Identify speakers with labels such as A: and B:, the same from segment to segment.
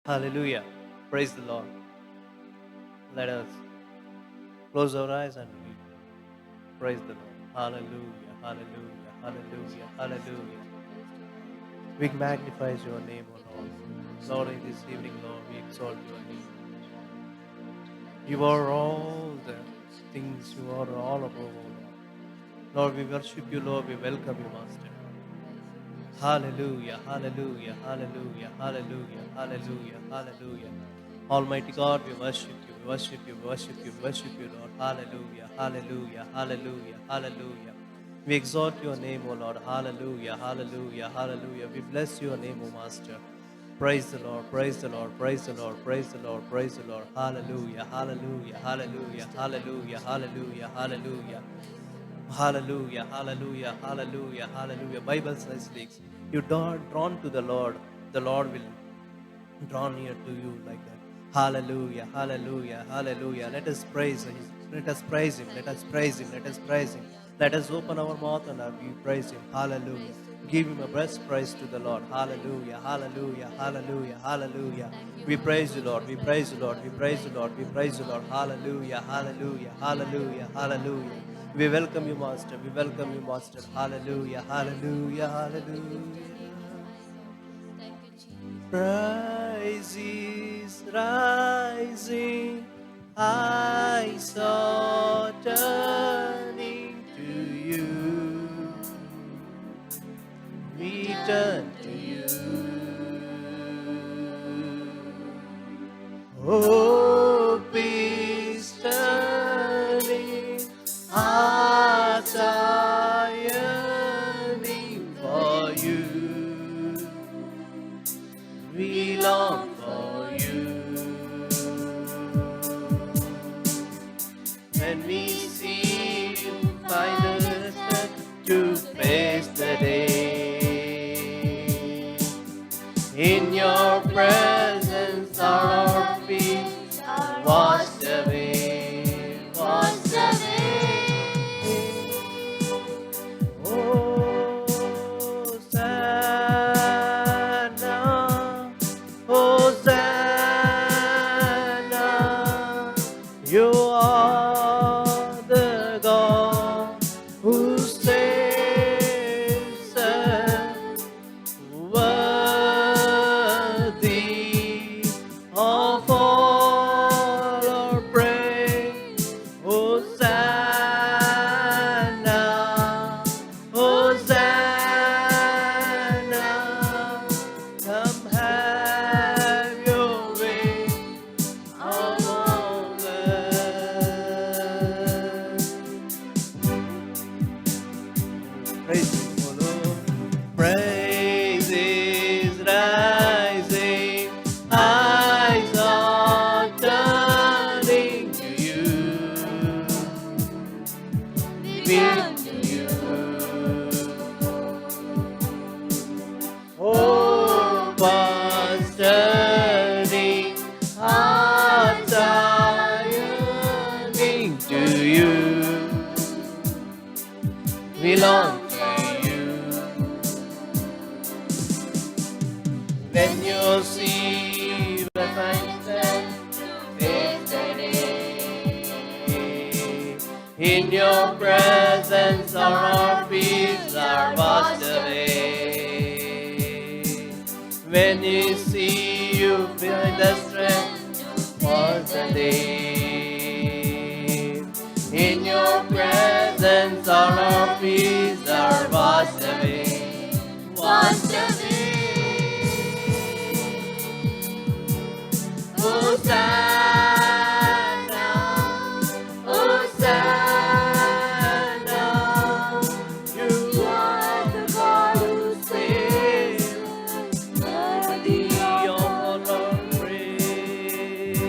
A: Hallelujah. Praise the Lord. Let us close our eyes and we praise the Lord. Hallelujah. Hallelujah. Hallelujah. Hallelujah. We magnify your name, O Lord. Lord, in this evening, Lord, we exalt your name. You are all the things, you are all above, O Lord. Lord, we worship you, Lord, we welcome you, Master. Hallelujah, hallelujah, hallelujah, hallelujah, hallelujah, hallelujah. Almighty God, we worship you, we worship you, we worship you, we worship you, Lord. Hallelujah, hallelujah, hallelujah, hallelujah. We exalt your name, O Lord. Hallelujah, hallelujah, hallelujah. We bless your name, O Master. Praise the Lord, praise the Lord, praise the Lord, praise the Lord, praise the Lord. Hallelujah, hallelujah, hallelujah, hallelujah, hallelujah, hallelujah. Hallelujah, hallelujah, hallelujah, hallelujah. Bible says, you drawn to the Lord will draw near to you like that. Hallelujah, hallelujah, hallelujah. Let us praise Him. Let us praise Him. Let us praise Him. Let us praise Him. Let us open our mouth and we praise Him. Hallelujah. Give Him a best praise to the Lord. Hallelujah, hallelujah, hallelujah, hallelujah. We praise you, Lord. We praise you, Lord. We praise you, Lord. We praise you, Lord. Hallelujah, hallelujah, hallelujah, hallelujah. We welcome you, Master. We welcome you, Master. Hallelujah, hallelujah, hallelujah. Price is rising, I saw turning to you, we turn to you. Hope is turning, hearts are yearning for you. We long for you. When we see you, find us to face the day. In your presence, our feet are washed away, washed away. Hosanna, Hosanna, you are the God who saves us, worthy of all our praise. Hosanna, Hosanna, come have your way among us. Praise Him, O Lord. Praise is rising, eyes are turning to you. We come to you. Oh, was turning, hearts are yearning to you. We long to you. When you see the fine face the day, in your presence our fears are washed away. When you see you feel the strength for the day, in your presence all our fears are washed away, washed away. Hosanna, Hosanna, you are the God who saves, worthy of all our praise.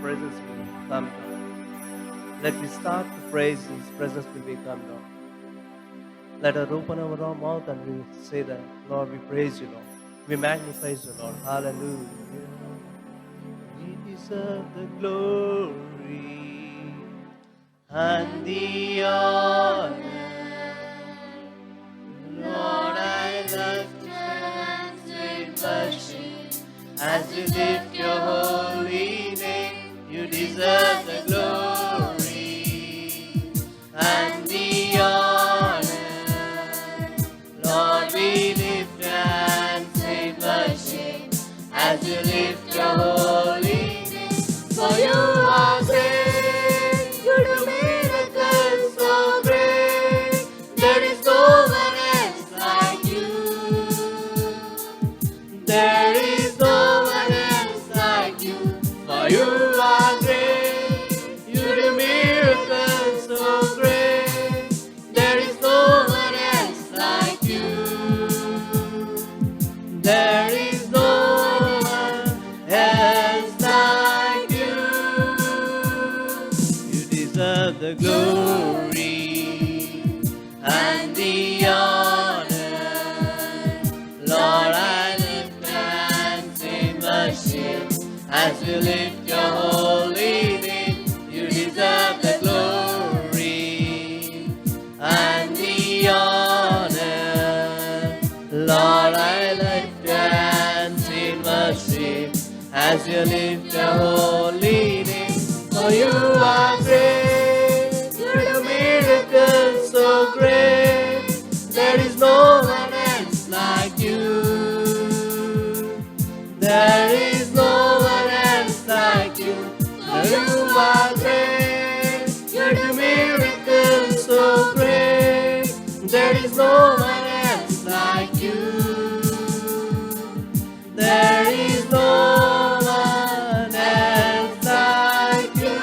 A: presence will come down. Let me start to praise, His presence will be come down. Let us open our mouth and we say that, Lord, we praise you, Lord. We magnify you, Lord. Hallelujah. We deserve the glory and the honor. Lord, I love to stand in worship as we lift your holy name. You deserve the glory and the honor. Lord, we lift your hands in worship as we lift your holy name. For you are great, you do miracles so great. There is no one else like you. There is no one else like you. For you are great, you do miracles so great. There is no one else like you. There is no one else like you. You deserve the glory and the honor. Lord, I lift my hands in worship as we lift your holy name. You deserve the glory and the honor. Lord, I lift your hands in worship as you lift your holy name. For you are great, you do miracles so great. There is no one else like you. There is no one else like you. For you are great, you do miracles so great. There is no one else like you. There is no one else like you.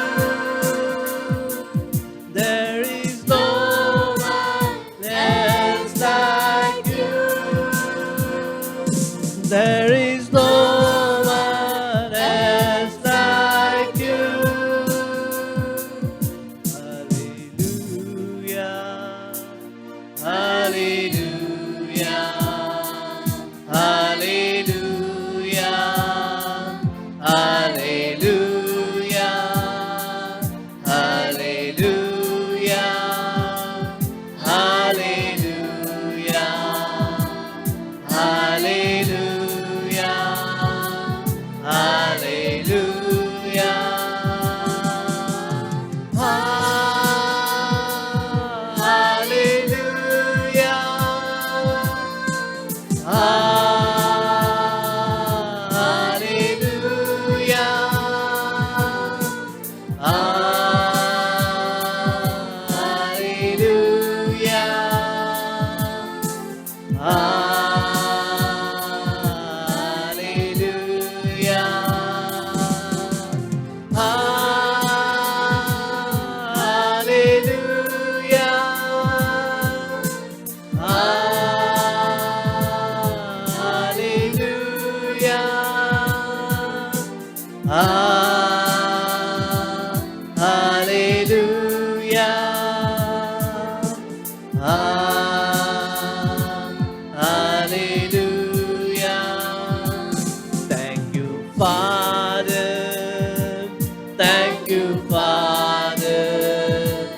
A: There is no one else like you. There is no one else like you. Hallelujah. Hallelujah. Hallelujah. Hallelujah. Hallelujah. Hallelujah. Hallelujah. Hallelujah. Hallelujah. Thank you, Father. Thank you, Father.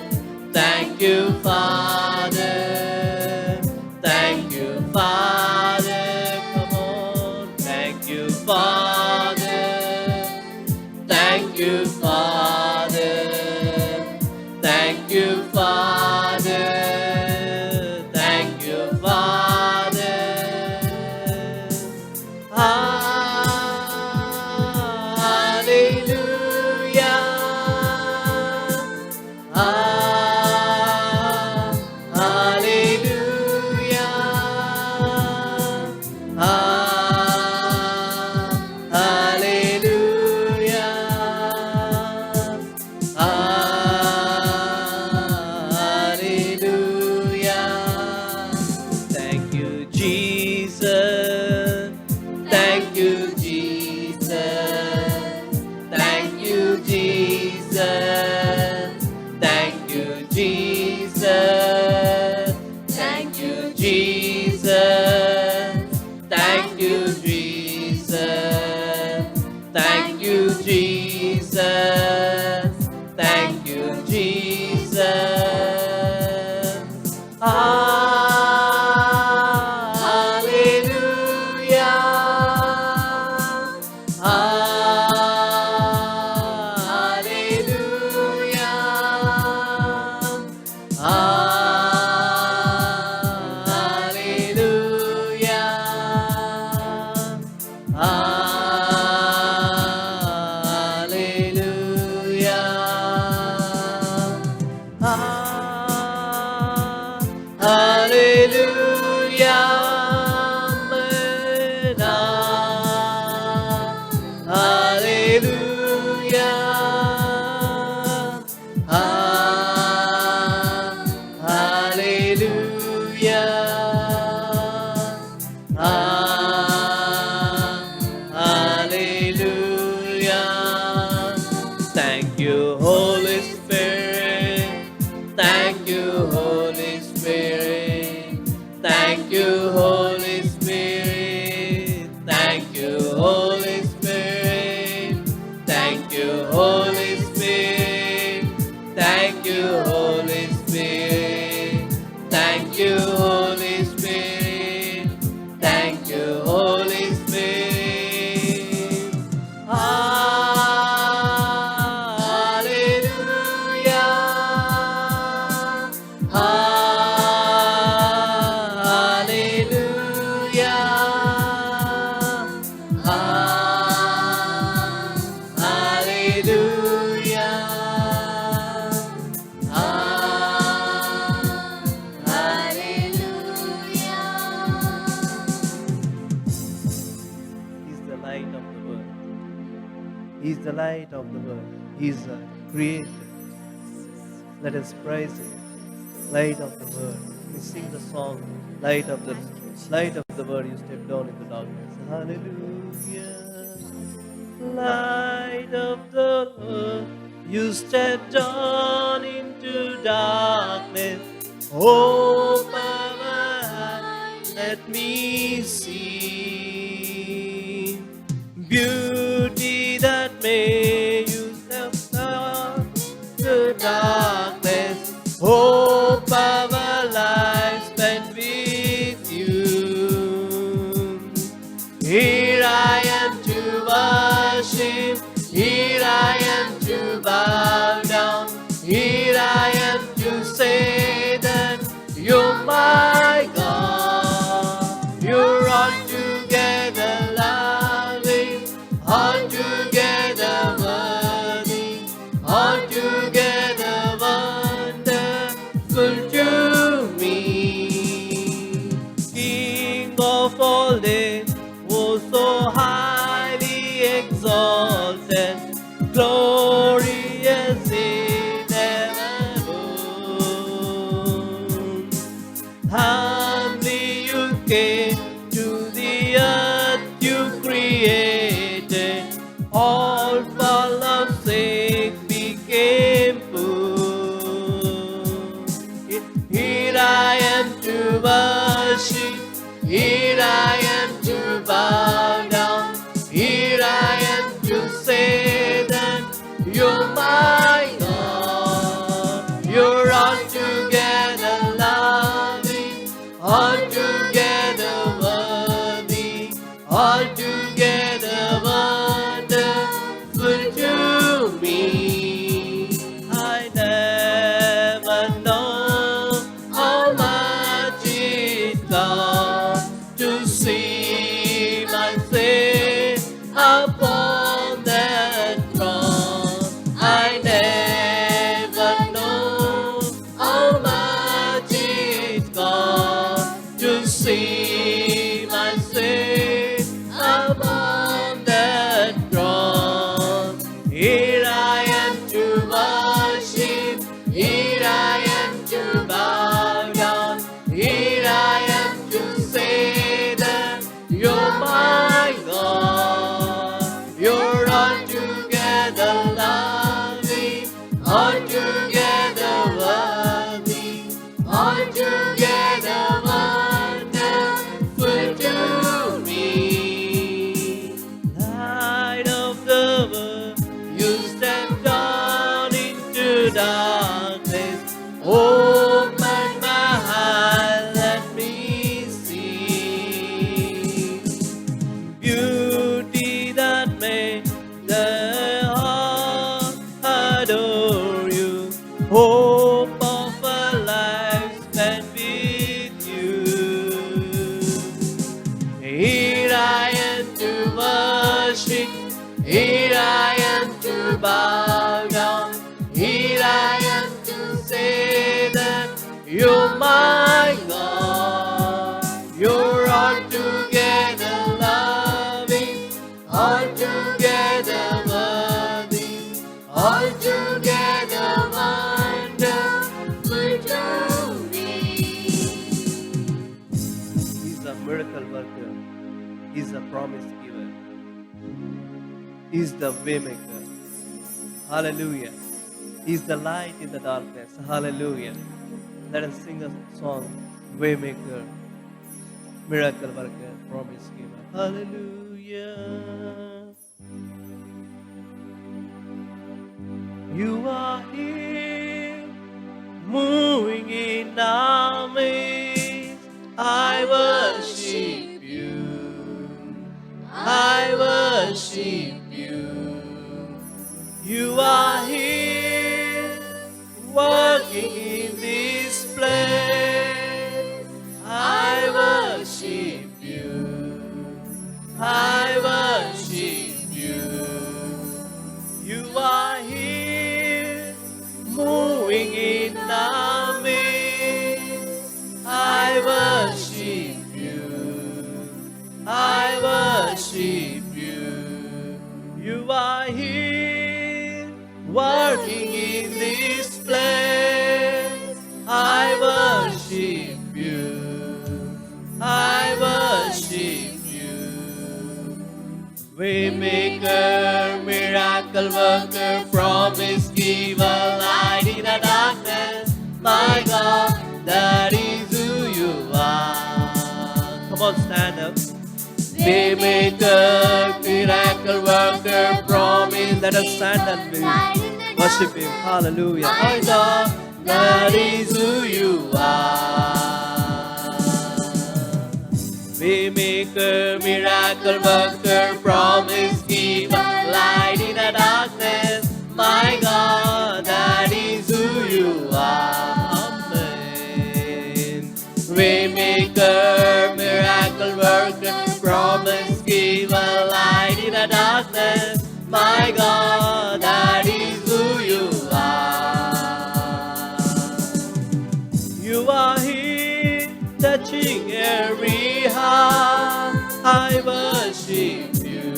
A: Thank you, Father. Thank you, Father. Come on. Thank you, Father. Thank you, Father. Thank you, Father. Thank you, Father. Hallelujah. Hallelujah. Hallelujah. Hallelujah. Thank you, Jesus. Thank you, Holy Spirit. Thank you, Holy Spirit. Thank you, Holy Spirit. Thank you, Holy Spirit. Thank you, Holy Spirit. Thank you, Holy Spirit. Thank you, Holy Spirit. Thank you, Holy Spirit. He's the light of the world. He's the creator. Let us praise Him. Light of the world. We sing the song, light of the world. You step down into darkness. Hallelujah. Light of the world. You step down into darkness. Open my eyes, let me see beauty that made you step down to darkness. Hope of a life spent with you. Here I am to worship. Here I am to bow down. Here I am to say that you're my God. You're altogether loving, altogether worthy, altogether wonderful to me. King of all days, oh so highly exalted, glorious in heaven. Humbly you came to the earth you created, all for love's sake became food. Here I am to worship, here I am to bow down, here I am to say that you're my God. You're altogether loving, altogether worthy, altogether wonderful to me. I never know how much it costs to see my sin upon that cross. I never know how much it costs to see my sin upon that cross. Here I am to worship, here I am to bow down, here I am to say that you're my God. You're altogether loving, altogether worthy, altogether wonderful to me. Light of the world, you stand bow down. Here I am to say that you're my God. You're altogether loving, altogether worthy, altogether wonderful to me. He's a miracle worker. He's a promise giver. He's the way maker. Hallelujah. He's the light in the darkness. Hallelujah. Let us sing a song. Waymaker, miracle worker, promise giver. Hallelujah. You are here, moving in our midst. I worship you. I worship you. You are here, working in this place. I worship you. I worship you. You are here, moving in our midst. I worship you. I worship you. You are here, working in this place. I worship you. I worship you. Waymaker, miracle worker, promise giver, light in the darkness. My God, that is who you are. Come on, stand up. Waymaker, miracle worker, promise. Let us stand and worship Him. Hallelujah. My God, that is who you are. Waymaker, miracle worker, promise giver, light in the darkness. My God, that is who you are. Amen. Waymaker, miracle worker, promise giver, light in the darkness. My God, that is who you are. You are here, touching every heart. I worship you.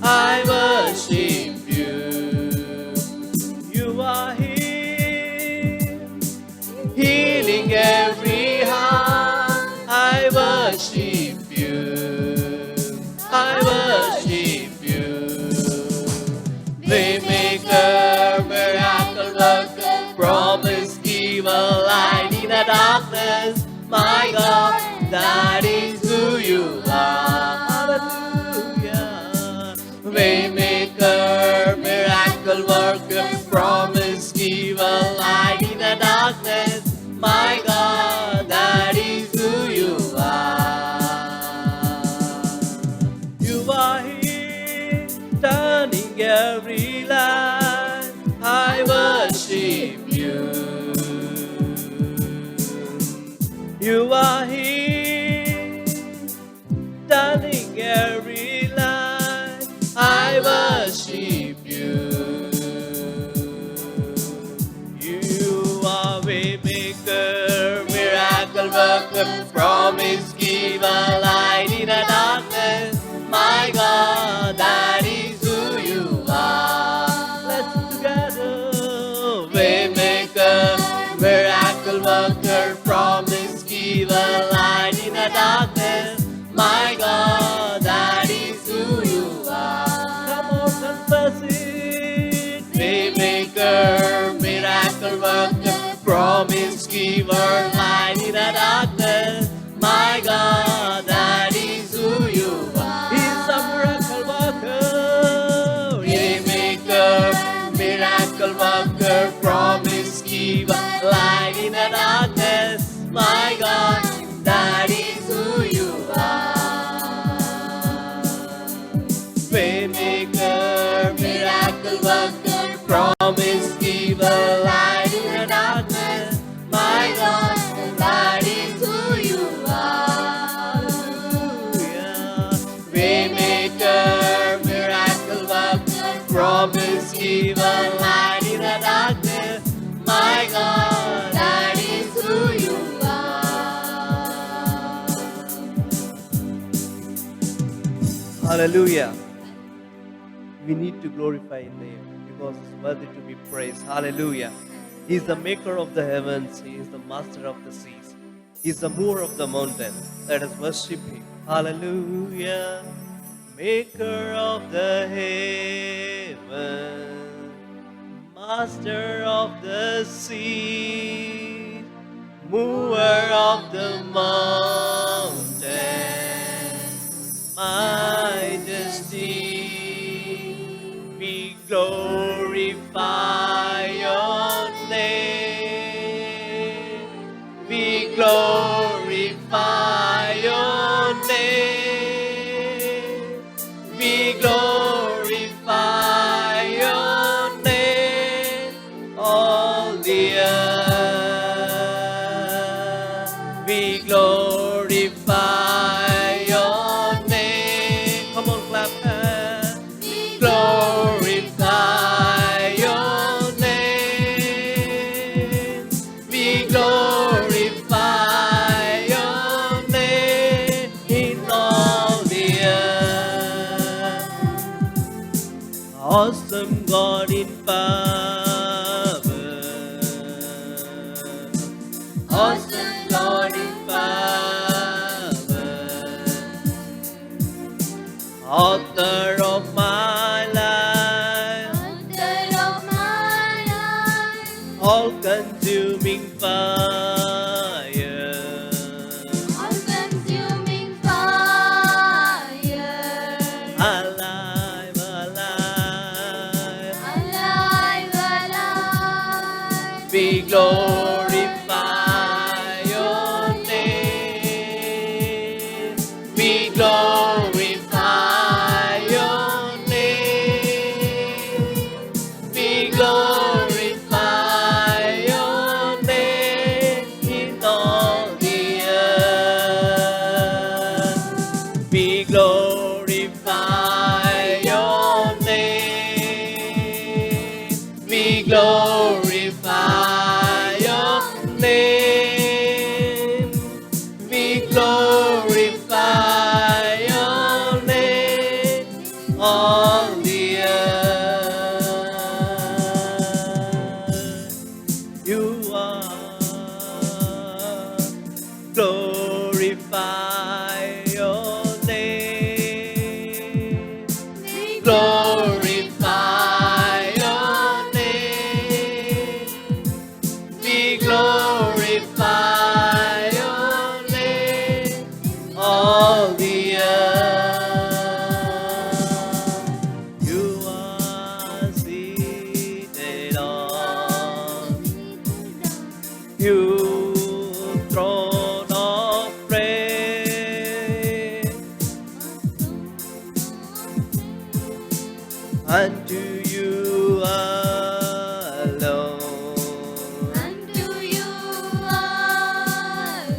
A: I worship you. You are here, healing every heart. I worship you. I worship you. Waymaker, miracle worker, promise giver, light in the darkness. My God, that is who you are. Hallelujah. Waymaker, miracle worker, promise giver, light in the darkness. My God, that is who you are. You are here, turning every life. I worship you. You are here, turning every life. I worship you. You are waymaker, miracle worker, promise giver, light in the darkness. My God, that is who you are. Let's together. Waymaker, miracle worker, promise giver, light in the darkness. My God, that is who you are. Come on, confess it. Waymaker, miracle worker, promise giver, light in the darkness. My God, that is who you are. He's a miracle worker. Waymaker, miracle worker, promise giver, light in the darkness. My God, that is who you are. Waymaker, miracle worker, promise giver, light in the darkness. My God, that is who you are. Hallelujah. Waymaker, miracle worker, Hallelujah. We need to glorify His name because He's worthy to be praised. Hallelujah. He is the maker of the heavens. He is the master of the seas. He is the mover of the mountain. Let us worship Him. Hallelujah. Maker of the heavens, master of the sea, mover of the mountain, majesty, we glorify your name, we glorify your name, we glorify your name, all the earth, we glorify your name. Come on, clap hands. Glorify your name. We glorify your name in all the earth. Awesome God in power. Awesome God in power. Author of my life.
B: Author of my life.
A: All-consuming fire.
B: All-consuming fire.
A: Alive, alive.
B: Alive, alive.
A: We glorify your name. We glorify your name. We glorify your name in all the earth. We glorify your name. We glorify your name. We glorify your name, all the earth. You are glorify your name. Glorify your name. We glorify your name, all the earth. You are seated on your throne of praise. Unto you alone,
B: Unto you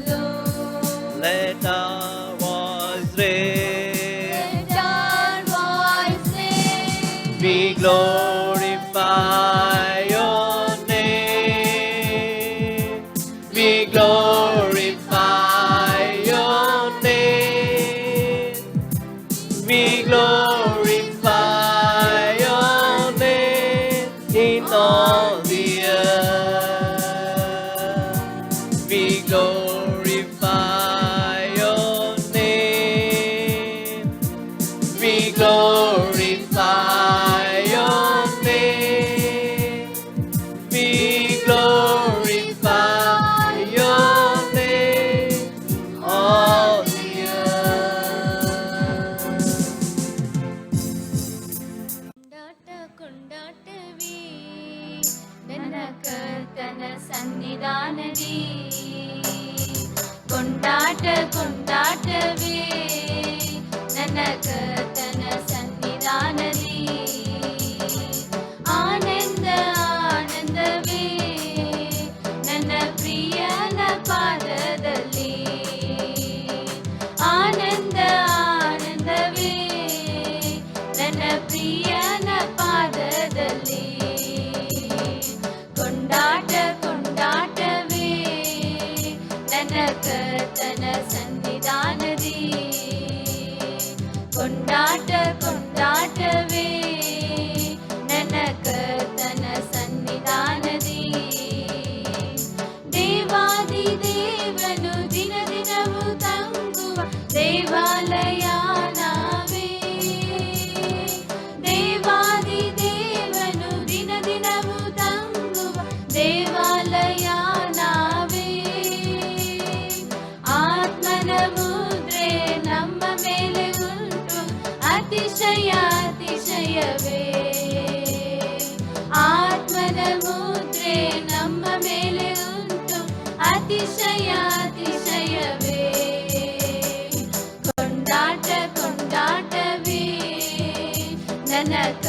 B: alone.
A: let our voice raise.
B: Let our voice raise.
A: We glorify your name. We glorify your name. We glorify your name in all the earth. We glorify your name. We glorify your name. We glorify your name, all the earth.
B: ಕೊಂಡಾಟವೇ ನನ್ನ ಕರ್ತನ ಸನ್ನಿಧಾನದಿ ಕೊಂಡಾಟವೇ ನನ್ನ ಕರ್ತನ ಸನ್ನಿಧಾನದಿ ಆನಂದವೇ ನನ್ನ ಪ್ರಿಯನ ಪಾದದಲ್ಲಿ ಆನಂದವೇ ನನ್ನ ಪ್ರಿಯನ ಪಾದದಲ್ಲಿ ಕೊಂಡಾಟವೇ ನನ್ನ ಕರ್ತನ ಸನ್ನಿಧಾನದಿ ಕೊಂಡಾಟವೇ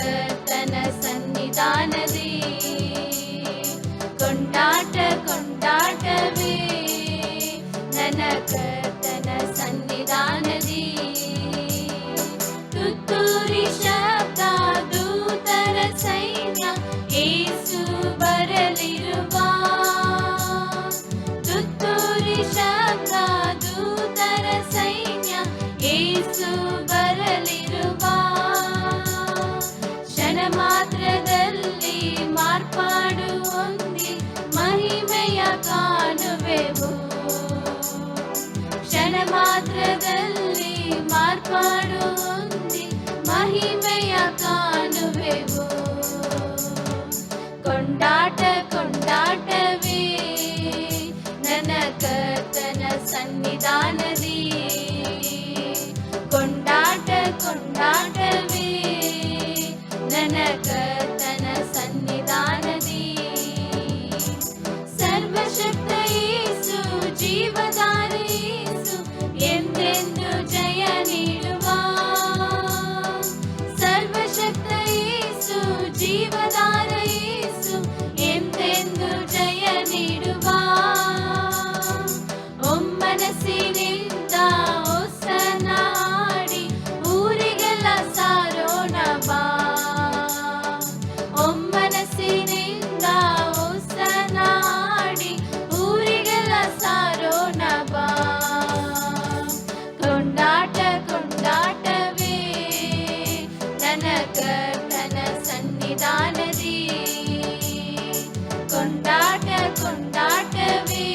B: ಕರ್ತನ ಸನ್ನಿಧಾನದಿ ಕೊಂಡಾಟ ಕೊಂಡಾಟವೇ ನನ್ನ ಕರ್ತನ ಸನ್ನಿಧಾನದಿ ತುತ್ತೂರಿ ಶಬ್ದ ದೂತರ ಸೈನ್ಯ ಏಸು ಬರಲಿರುವ ತುತ್ತೂರಿ ಶಬ್ದ ದೂತರ ಸೈನ್ಯ ಏಸು ಬರಲಿರುವ ಕ್ಷಣ ಮಾತ್ರದಲ್ಲಿ ಮಾರ್ಪಾಡು ಹೊಂದಿ ಮಹಿಮೆಯ ಕಾಣುವೆವು ಕ್ಷಣ ಮಾತ್ರದಲ್ಲಿ ಮಾರ್ಪಾಡು ಹೊಂದಿ ಮಹಿಮೆಯ ಕಾಣುವೆವು ಕೊಂಡಾಟ ಕೊಂಡಾಟವೇ ನನ್ನ ಕರ್ತನ ಸನ್ನಿಧಾನದಿ ಕೊಂಡಾಟ ಕೊಂಡಾಟವೇ ನನ್ನ ಕರ್ತನ ಸನ್ನಿಧಾನದಿ ಸರ್ವಶಕ್ತ ಯೇಸು ಜೀವದಾನ ಯೇಸು ಎಂದೆಂದು ಜಯ ನೀಡುವ ಸರ್ವಶಕ್ತ ಯೇಸು ಜೀವದಾನ ಯೇಸು ಎಂದೆಂದು ಜಯ ನೀಡುವ ಒಮ್ಮನಸ್ಸಿನಿಂದ ಹೊಸನ ಹಾಡಿ ಊರಿಗೆಲ್ಲ ಸಾರೋಣ ಬಾ ಒಮ್ಮನಸ್ಸಿನಿಂದ ಹೊಸನ ಹಾಡಿ ಊರಿಗೆಲ್ಲ ಸಾರೋಣ ಬಾ ಕೊಂಡಾಟ ಕೊಂಡಾಟವೇ ನನ್ನ ಕರ್ತನ ಸನ್ನಿಧಾನದಿ ಕೊಂಡಾಟ ಕೊಂಡಾಟವೇ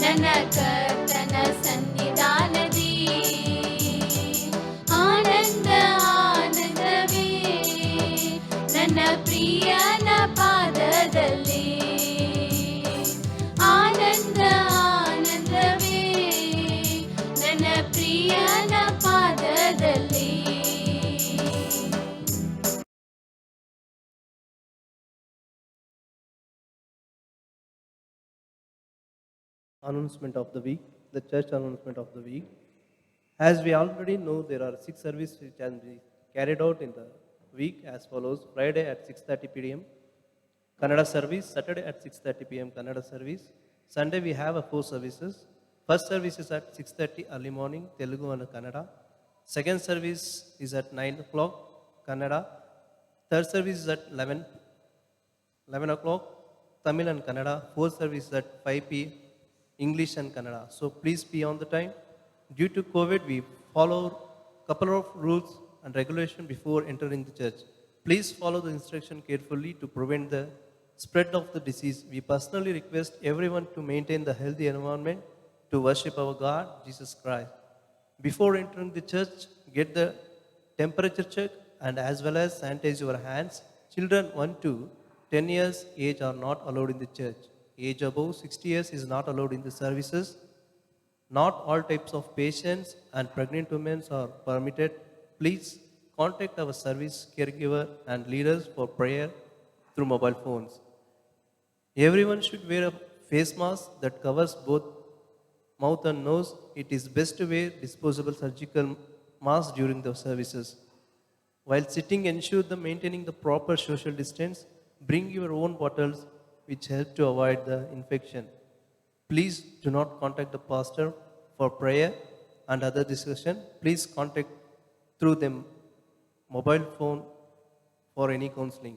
B: ನನ್ನ ಕರ್ತನ ಸನ್ನಿಧಾನದಿ ಆನಂದ ಆನಂದವೇ ನನ್ನ ಪ್ರಿಯನ ಪಾದದಲ್ಲಿ ಆನಂದ ಆನಂದವೇ ನನ್ನ ಪ್ರಿಯನ ಪಾದದಲ್ಲಿ
A: Announcement of the week, the church announcement of the week. As we already know, there are 6 services which can be carried out in the week as follows: Friday at 6:30 p.m. Kannada service, Saturday at 6:30 p.m. Kannada service, Sunday we have 4 services. First service is at 6:30 early morning, Telugu and Kannada. Second service is at 9 o'clock, Kannada. Third service is at 11 o'clock, Tamil and Kannada. Fourth service is at 5 p.m. English and Kannada. So please be on the time. Due to COVID, we follow couple of rules and regulation before entering the church. Please follow the instruction carefully to prevent the spread of the disease. We personally request everyone to maintain the healthy environment to worship our God, Jesus Christ. Before entering the church, get the temperature check and as well as sanitize your hands. Children 1 to 10 years age are not allowed in the church. Age above 60 years is not allowed in the services. Not all types of patients and pregnant women are permitted. Please contact our service caregiver and leaders for prayer through mobile phones. Everyone should wear a face mask that covers both mouth and nose. It is best to wear disposable surgical masks during the services. While sitting, ensure the maintaining the proper social distance. Bring your own bottles which help to avoid the infection. Please do not contact the pastor for prayer and other discussion. Please contact through them mobile phone for any counseling.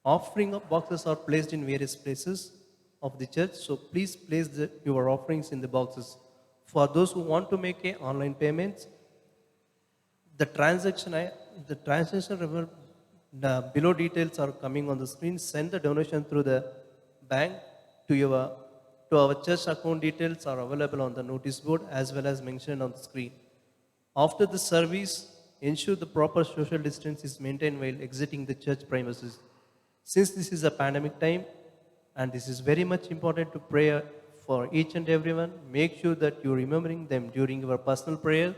A: Offering of boxes are placed in various places of the church, so please place your offerings in the boxes. For those who want to make online payments, the transaction below details are coming on the screen. Send the donation through the bank to our church account. Details are available on the notice board as well as mentioned on the screen. After the service, ensure the proper social distance is maintained while exiting the church premises. Since this is a pandemic time and this is very much important to pray for each and everyone, make sure that you're remembering them during your personal prayer.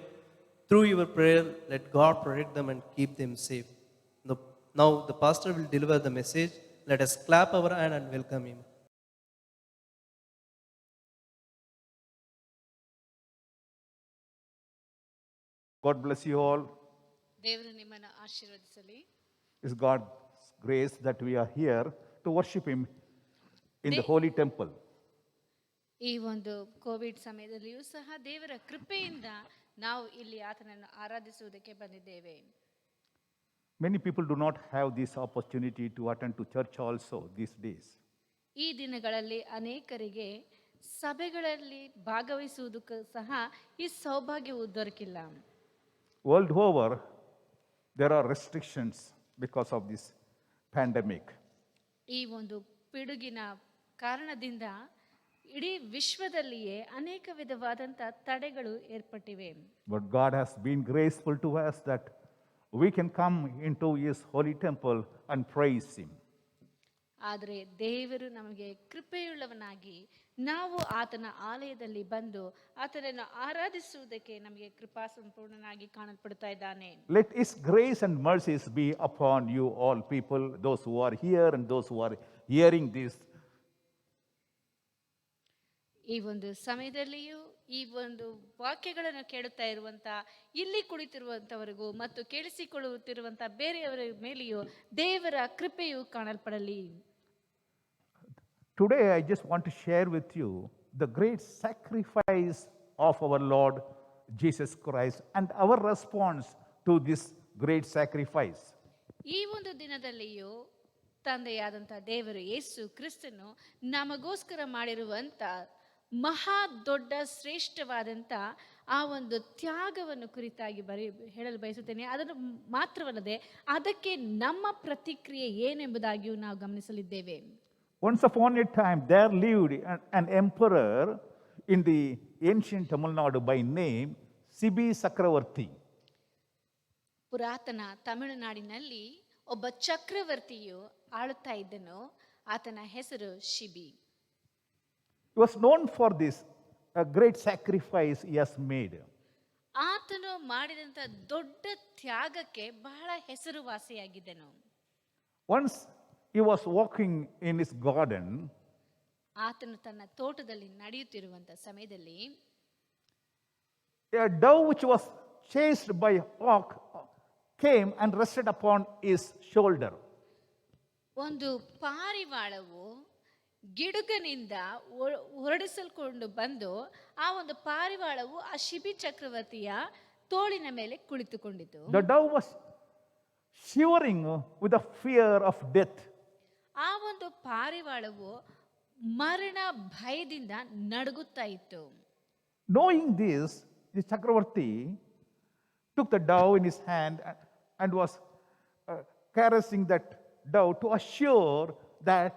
A: Through your prayer, let God protect them and keep them safe. Now the pastor will deliver the message. Let us clap our hand and welcome him.
C: God bless you all. ದೇವರು ನಿಮ್ಮನ್ನು ಆಶೀರ್ವದಿಸಲಿ.
D: It's God's grace that we are here to worship Him in the holy temple.
C: ಈ ಒಂದು Covid ಸಮಯದಲ್ಲಿಯೂ ಸಹ ದೇವರ ಕೃಪೆಯಿಂದ ನಾವು ಇಲ್ಲಿ ಆತನನ್ನು ಆರಾಧಿಸುವುದಕ್ಕೆ ಬಂದಿದ್ದೇವೆ.
D: Many people do not have this opportunity to attend to church also these days.
C: ಈ ದಿನಗಳಲ್ಲಿ ಅನೇಕರಿಗೆ ಸಭೆಗಳಲ್ಲಿ ಭಾಗವಹಿಸುವುದಕ್ಕೂ ಸಹ ಈ ಸೌಭಾಗ್ಯವು ದೊರಕಿಲ್ಲ.
D: World over, there are restrictions because of this pandemic.
C: ಈ ಒಂದು ಪಿಡುಗಿನ ಕಾರಣದಿಂದ ಇಡೀ ವಿಶ್ವದಲ್ಲಿಯೇ ಅನೇಕ ವಿಧವಾದಂಥ ತಡೆಗಳು ಏರ್ಪಟ್ಟಿವೆ.
D: But God has been graceful to us that we can come into His holy temple and praise Him.
C: ಆದರೆ ದೇವರು ನಮಗೆ ಕೃಪೆಯುಳ್ಳವನಾಗಿ ನಾವು ಆತನ ಆಲಯದಲ್ಲಿ ಬಂದು ಆತನನ್ನು ಆರಾಧಿಸುವುದಕ್ಕೆ ನಮಗೆ ಕೃಪಾ ಸಂಪೂರ್ಣನಾಗಿ ಕಾಣಲ್ಪಡ್ತಾ ಇದ್ದಾನೆ.
D: Let His grace and mercies be upon you all people, those who are here and those who are hearing this.
C: ಈ ಒಂದು ಸಮಯದಲ್ಲಿಯೂ ಈ ಒಂದು ವಾಕ್ಯಗಳನ್ನು ಕೇಳುತ್ತಾ ಇರುವಂತ ಇಲ್ಲಿ ಕುಳಿತಿರುವಂತವರಿಗೂ ಮತ್ತು ಕೇಳಿಸಿಕೊಳ್ಳುತ್ತಿರುವಂತ ಬೇರೆಯವರ ಮೇಲೆಯೂ ದೇವರ ಕೃಪೆಯು ಕಾಣಲ್ಪಡಲಿ.
D: Today I just want to share with you the great sacrifice of our Lord Jesus Christ and our response to this great sacrifice.
C: ಈ ಒಂದು ದಿನದಲ್ಲಿಯೂ ತಂದೆಯಾದಂಥ ದೇವರು ಯೇಸು ಕ್ರಿಸ್ತನು ನಮಗೋಸ್ಕರ ಮಾಡಿರುವಂತ ಮಹಾ ದೊಡ್ಡ ಶ್ರೇಷ್ಠವಾದಂಥ ಆ ಒಂದು ತ್ಯಾಗವನ್ನು ಕುರಿತಾಗಿ ಹೇಳಲು ಬಯಸುತ್ತೇನೆ. ಅದನ್ನು ಮಾತ್ರವಲ್ಲದೆ ಅದಕ್ಕೆ ನಮ್ಮ ಪ್ರತಿಕ್ರಿಯೆ ಏನೆಂಬುದಾಗಿಯೂ ನಾವು ಗಮನಿಸಲಿದ್ದೇವೆ.
D: Once upon a time there lived an emperor in the ancient Tamil Nadu by name Sibi Chakravarti.
C: ಪುರಾತನ ತಮಿಳುನಾಡಿನಲ್ಲಿ ಒಬ್ಬ ಚಕ್ರವರ್ತಿಯು ಆಳುತ್ತಾ ಇದ್ದನು. ಆತನ ಹೆಸರು ಶಿಬಿ.
D: He was known for this great sacrifice he has made.
C: ಆತನು ಮಾಡಿದಂಥ ದೊಡ್ಡ ತ್ಯಾಗಕ್ಕೆ ಬಹಳ ಹೆಸರುವಾಸಿಯಾಗಿದ್ದನು.
D: Once he was walking in his garden.
C: ಆತನು ತನ್ನ ತೋಟದಲ್ಲಿ ನಡೆಯುತ್ತಿರುವಂತ ಸಮಯದಲ್ಲಿ
D: a dove which was chased by a hawk came and rested upon his shoulder.
C: ಒಂದು ಪಾರಿವಾಳವು ಗಿಡುಗನಿಂದ ಹೊರಡಿಸಲ್ಕೊಂಡು ಬಂದು ಆ ಒಂದು ಪಾರಿವಾಳವು ಆ ಶಿಬಿ ಚಕ್ರವರ್ತಿಯ ತೋಳಿನ ಮೇಲೆ ಕುಳಿತುಕೊಂಡಿತು.
D: The dove was shivering with the fear of death.
C: ಆ ಒಂದು ಪಾರಿವಾಳವು ಮರಣ ಭಯದಿಂದ ನಡುಗುತ್ತಾ ಇತ್ತು.
D: Knowing this, the Chakravarti took the dove in his hand and was caressing that dove to assure that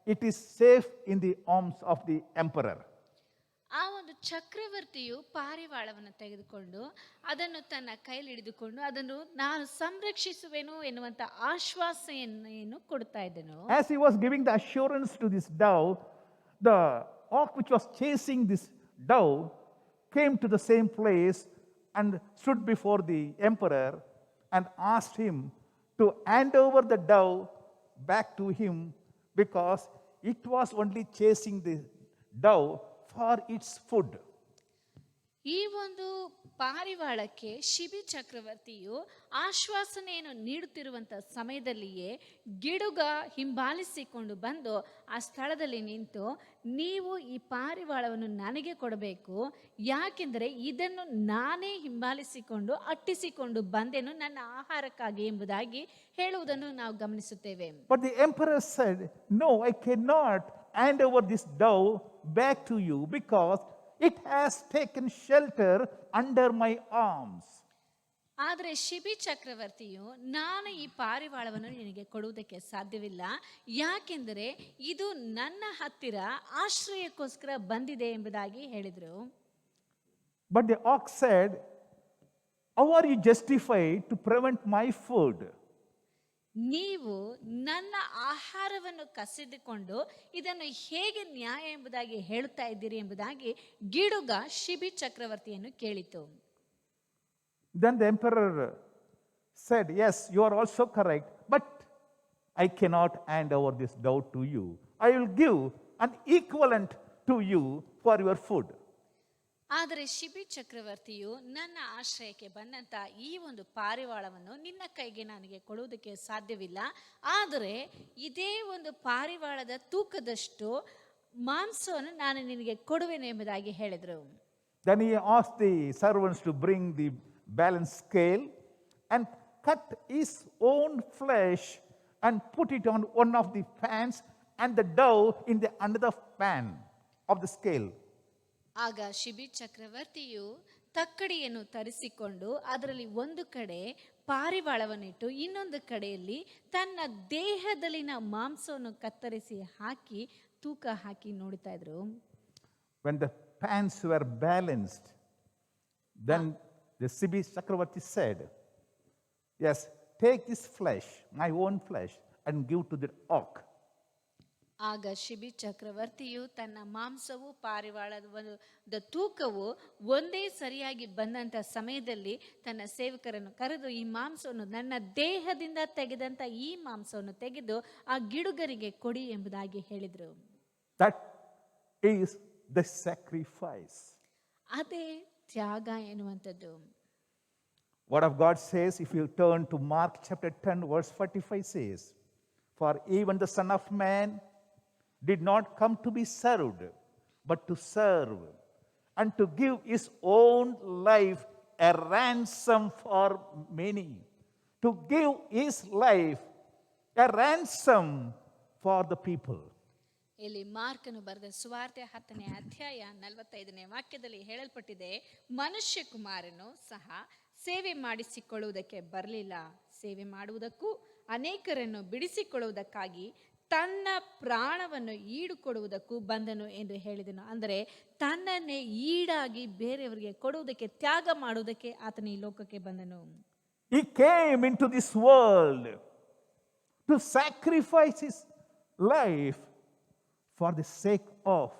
D: it is safe in the arms of the emperor.
C: ಆ ಒಂದು ಚಕ್ರವರ್ತಿಯು ಪಾರಿವಾಳವನ್ನು ತೆಗೆದುಕೊಂಡು ಅದನ್ನು ತನ್ನ ಕೈಲಿ ಹಿಡಿದುಕೊಂಡು ಅದನ್ನು ನಾನು ಸಂರಕ್ಷಿಸುವೆನು ಎನ್ನುವಂತ ಆಶ್ವಾಸನೆಯನ್ನು ಕೊಡ್ತಾ ಇದ್ದನು.
D: As he was giving the assurance to this dove, the hawk which was chasing this dove came to the same place and stood before the emperor and asked him to hand over the dove back to him because it was only chasing the dove for its food.
C: ಈ ಒಂದು ಪಾರಿವಾಳಕ್ಕೆ ಶಿಬಿ ಚಕ್ರವರ್ತಿಯು ಆಶ್ವಾಸನೆಯನ್ನು ನೀಡುತ್ತಿರುವಂಥ ಸಮಯದಲ್ಲಿಯೇ ಗಿಡುಗ ಹಿಂಬಾಲಿಸಿಕೊಂಡು ಬಂದು ಆ ಸ್ಥಳದಲ್ಲಿ ನಿಂತು, ನೀವು ಈ ಪಾರಿವಾಳವನ್ನು ನನಗೆ ಕೊಡಬೇಕು, ಯಾಕೆಂದರೆ ಇದನ್ನು ನಾನೇ ಹಿಂಬಾಲಿಸಿಕೊಂಡು ಅಟ್ಟಿಸಿಕೊಂಡು ಬಂದೆನು ನನ್ನ ಆಹಾರಕ್ಕಾಗಿ ಎಂಬುದಾಗಿ ಹೇಳುವುದನ್ನು ನಾವು ಗಮನಿಸುತ್ತೇವೆ.
D: But the emperor said, "No, I cannot hand over this dove back to you because it has taken shelter under my arms."
C: ಆದರೆ ಶಿಬಿ ಚಕ್ರವರ್ತಿಯು ನಾನು ಈ ಪಾರಿವಾಳವನ್ನು ನಿನಗೆ ಕೊಡುವುದಕ್ಕೆ ಸಾಧ್ಯವಿಲ್ಲ, ಯಾಕೆಂದರೆ ಇದು ನನ್ನ ಹತ್ತಿರ ಆಶ್ರಯಕ್ಕೋಸ್ಕರ ಬಂದಿದೆ ಎಂಬುದಾಗಿ ಹೇಳಿದರು.
D: But the ox said, "How are you justified to prevent my food?"
C: ನೀವು ನನ್ನ ಆಹಾರವನ್ನು ಕಸಿದುಕೊಂಡು ಇದನ್ನು ಹೇಗೆ ನ್ಯಾಯ ಎಂಬುದಾಗಿ ಹೇಳುತ್ತಾ ಇದ್ದೀರಿ ಎಂಬುದಾಗಿ ಗಿಡುಗ ಶಿಬಿ ಚಕ್ರವರ್ತಿಯನ್ನು ಕೇಳಿತು.
D: Then the emperor said, "Yes, you are also correct, but I cannot hand over this dove to you. I will give an equivalent to you for your food."
C: ಆದರೆ ಶಿಬಿ ಚಕ್ರವರ್ತಿಯು ನನ್ನ ಆಶ್ರಯಕ್ಕೆ ಬಂದಂಥ ಈ ಒಂದು ಪಾರಿವಾಳವನ್ನು ನಿನ್ನ ಕೈಗೆ ನನಗೆ ಕೊಡುವುದಕ್ಕೆ ಸಾಧ್ಯವಿಲ್ಲ, ಆದರೆ ಇದೇ ಒಂದು ಪಾರಿವಾಳದ ತೂಕದಷ್ಟು ಮಾಂಸವನ್ನು ನಾನು ನಿನಗೆ ಕೊಡುವೆನು ಎಂಬುದಾಗಿ ಹೇಳಿದರು.
D: Then he asked the servants to bring the balance scale and cut his own flesh and put it on one of the pans and the dough in the another pan of the scale.
C: ಆಗ ಶಿಬಿ ಚಕ್ರವರ್ತಿಯು ತಕ್ಕಡಿಯನ್ನು ತರಿಸಿಕೊಂಡು ಅದರಲ್ಲಿ ಒಂದು ಕಡೆ ಪಾರಿವಾಳವನ್ನಿಟ್ಟು ಇನ್ನೊಂದು ಕಡೆಯಲ್ಲಿ ತನ್ನ ದೇಹದಲ್ಲಿನ ಮಾಂಸವನ್ನು ಕತ್ತರಿಸಿ ಹಾಕಿ ತೂಕ ಹಾಕಿ ನೋಡ್ತಾ ಇದ್ರು.
D: When the pans were balanced, then the Shibi Chakravarti said, yes, take this flesh, my own flesh, and give to the ox.
C: ಆಗ ಶಿಬಿ ಚಕ್ರವರ್ತಿಯು ತನ್ನ ಮಾಂಸವು ಪಾರಿವಾಳದ ತೂಕವು ಒಂದೇ ಸರಿಯಾಗಿ ಬಂದಂಥ ಸಮಯದಲ್ಲಿ ತನ್ನ ಸೇವಕರನ್ನು ಕರೆದು ಈ ಮಾಂಸವನ್ನು ನನ್ನ ದೇಹದಿಂದ ತೆಗೆದಂಥ ಈ ಮಾಂಸವನ್ನು ತೆಗೆದು ಆ ಗಿಡುಗರಿಗೆ ಕೊಡಿ ಎಂಬುದಾಗಿ ಹೇಳಿದರು.
D: That is the sacrifice.
C: ಅದೇ ತ್ಯಾಗ ಎನ್ನುವಂಥದ್ದು.
D: Word of God says, if you turn to Mark chapter 10 verse 45 says, for even the Son of Man did not come to be served, but to serve, and to give his own life a ransom for many. To give his life a ransom for the people.
C: ಇಲ್ಲಿ ಮಾರ್ಕನು ಬರೆದ ಸುವಾರ್ತೆ 10ನೇ ಅಧ್ಯಾಯ 45ನೇ ವಾಕ್ಯದಲ್ಲಿ ಹೇಳಲ್ಪಟ್ಟಿದೆ, ಮನುಷ್ಯ ಕುಮಾರನು ಸಹ ಸೇವೆ ಮಾಡಿಸಿಕೊಳ್ಳುವುದಕ್ಕೆ ಬರಲಿಲ್ಲ, ಸೇವೆ ಮಾಡುವುದಕ್ಕೂ ಅನೇಕರನ್ನು ಬಿಡಿಸಿಕೊಳ್ಳುವುದಕ್ಕಾಗಿ ತನ್ನ ಪ್ರಾಣವನ್ನು ಈಡು ಕೊಡುವುದಕ್ಕೂ ಬಂದನು ಎಂದು ಹೇಳಿದನು. ಅಂದರೆ ತನ್ನನ್ನೇ ಈಡಾಗಿ ಬೇರೆಯವರಿಗೆ ಕೊಡುವುದಕ್ಕೆ, ತ್ಯಾಗ ಮಾಡುವುದಕ್ಕೆ ಆತನು ಈ ಲೋಕಕ್ಕೆ ಬಂದನು.
D: He came into this world to sacrifice his life for the sake of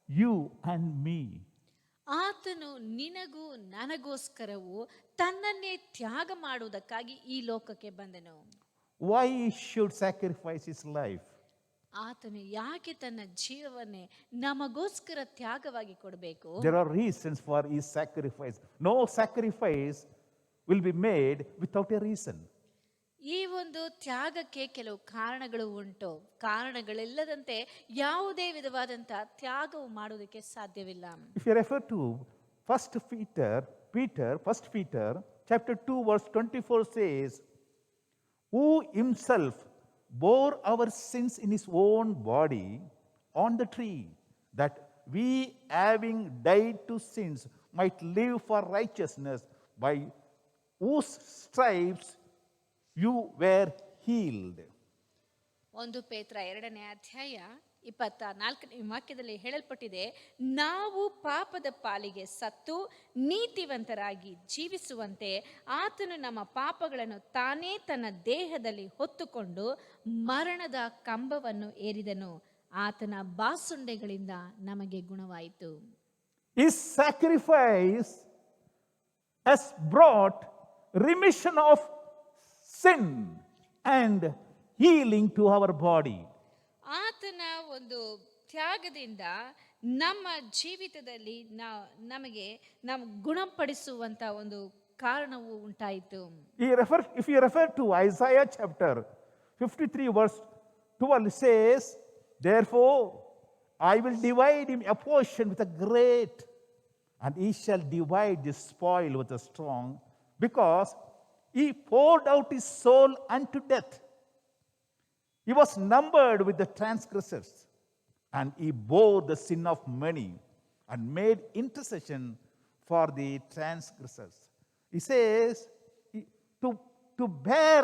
D: you and me.
C: ಆತನು ನಿನಗೂ ನನಗೋಸ್ಕರವೂ ತನ್ನನ್ನೇ ತ್ಯಾಗ ಮಾಡುವುದಕ್ಕಾಗಿ ಈ ಲೋಕಕ್ಕೆ ಬಂದನು.
D: Why he should sacrifice his life?
C: ಆತನು ಯಾಕೆ ತನ್ನ ಜೀವವನ್ನೇ ನಮಗೋಸ್ಕರ ತ್ಯಾಗವಾಗಿ ಕೊಡಬೇಕು?
D: There are reasons for his sacrifice. No sacrifice will be made without a reason.
C: ಈ ಒಂದು ತ್ಯಾಗಕ್ಕೆ ಕೆಲವು ಕಾರಣಗಳು ಉಂಟು. ಕಾರಣಗಳಿಲ್ಲದಂತೆ ಯಾವುದೇ ವಿಧವಾದಂಥ ತ್ಯಾಗವು ಮಾಡುವುದಕ್ಕೆ ಸಾಧ್ಯವಿಲ್ಲ.
D: If you refer to 1 Peter chapter 2 verse 24 says, who himself bore our sins in his own body on the tree, that we, having died to sins, might live for righteousness, by whose stripes you were healed.
C: 1 ಪೇತ್ರ 2ನೇ ಅಧ್ಯಾಯ 24ನೇ ವಾಕ್ಯದಲ್ಲಿ ಹೇಳಲ್ಪಟ್ಟಿದೆ, ನಾವು ಪಾಪದ ಪಾಲಿಗೆ ಸತ್ತು ನೀತಿವಂತರಾಗಿ ಜೀವಿಸುವಂತೆ ಆತನು ನಮ್ಮ ಪಾಪಗಳನ್ನು ತಾನೇ ತನ್ನ ದೇಹದಲ್ಲಿ ಹೊತ್ತುಕೊಂಡು ಮರಣದ ಕಂಬವನ್ನು ಏರಿದನು, ಆತನ ಬಾಸುಂಡೆಗಳಿಂದ ನಮಗೆ ಗುಣವಾಯಿತು.
D: His sacrifice has brought remission of sin and healing to our body.
C: ಆತನ ಒಂದು ತ್ಯಾಗದಿಂದ ನಮ್ಮ ಜೀವಿತದಲ್ಲಿ ನಮಗೆ ಗುಣಪಡಿಸುವಂತ ಒಂದು ಕಾರಣವು ಉಂಟಾಯಿತು.
D: If you refer to Isaiah chapter 53 verse 12 says, therefore I will divide him a portion with a great, and he shall divide the spoil with a strong, because he poured out his soul unto death. He was numbered with the transgressors, and he bore the sin of many and made intercession for the transgressors. He says, to bear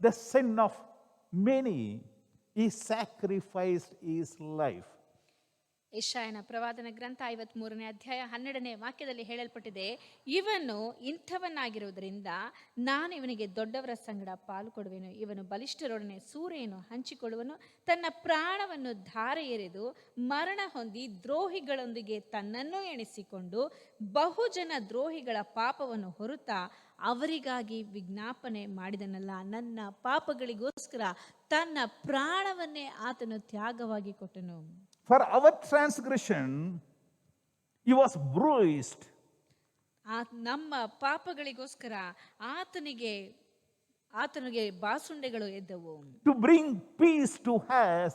D: the sin of many, he sacrificed his life.
C: ಯೆಶಾಯನ ಪ್ರವಾದನ ಗ್ರಂಥ 53ನೇ ಅಧ್ಯಾಯ 12ನೇ ವಾಕ್ಯದಲ್ಲಿ ಹೇಳಲ್ಪಟ್ಟಿದೆ, ಇವನು ಇಂಥವನಾಗಿರುವುದರಿಂದ ನಾನು ಇವನಿಗೆ ದೊಡ್ಡವರ ಸಂಗಡ ಪಾಲು ಕೊಡುವೆನು, ಇವನು ಬಲಿಷ್ಠರೊಡನೆ ಸೂರೆಯನ್ನು ಹಂಚಿಕೊಳ್ಳುವನು, ತನ್ನ ಪ್ರಾಣವನ್ನು ಧಾರೆ ಎರೆದು ಮರಣ ಹೊಂದಿ ದ್ರೋಹಿಗಳೊಂದಿಗೆ ತನ್ನನ್ನು ಎಣಿಸಿಕೊಂಡು ಬಹುಜನ ದ್ರೋಹಿಗಳ ಪಾಪವನ್ನು ಹೊರುತ್ತಾ ಅವರಿಗಾಗಿ ವಿಜ್ಞಾಪನೆ ಮಾಡಿದನಲ್ಲ. ನನ್ನ ಪಾಪಗಳಿಗೋಸ್ಕರ ತನ್ನ ಪ್ರಾಣವನ್ನೇ ಆತನು ತ್ಯಾಗವಾಗಿ ಕೊಟ್ಟನು.
D: For our transgression, He was bruised.
C: ನಮ್ಮ ಪಾಪಗಳಿಗೋಸ್ಕರ ಆತನಿಗೆ ಬಾಸುಂಡೆಗಳು ಎದ್ದವು.
D: To bring peace to us,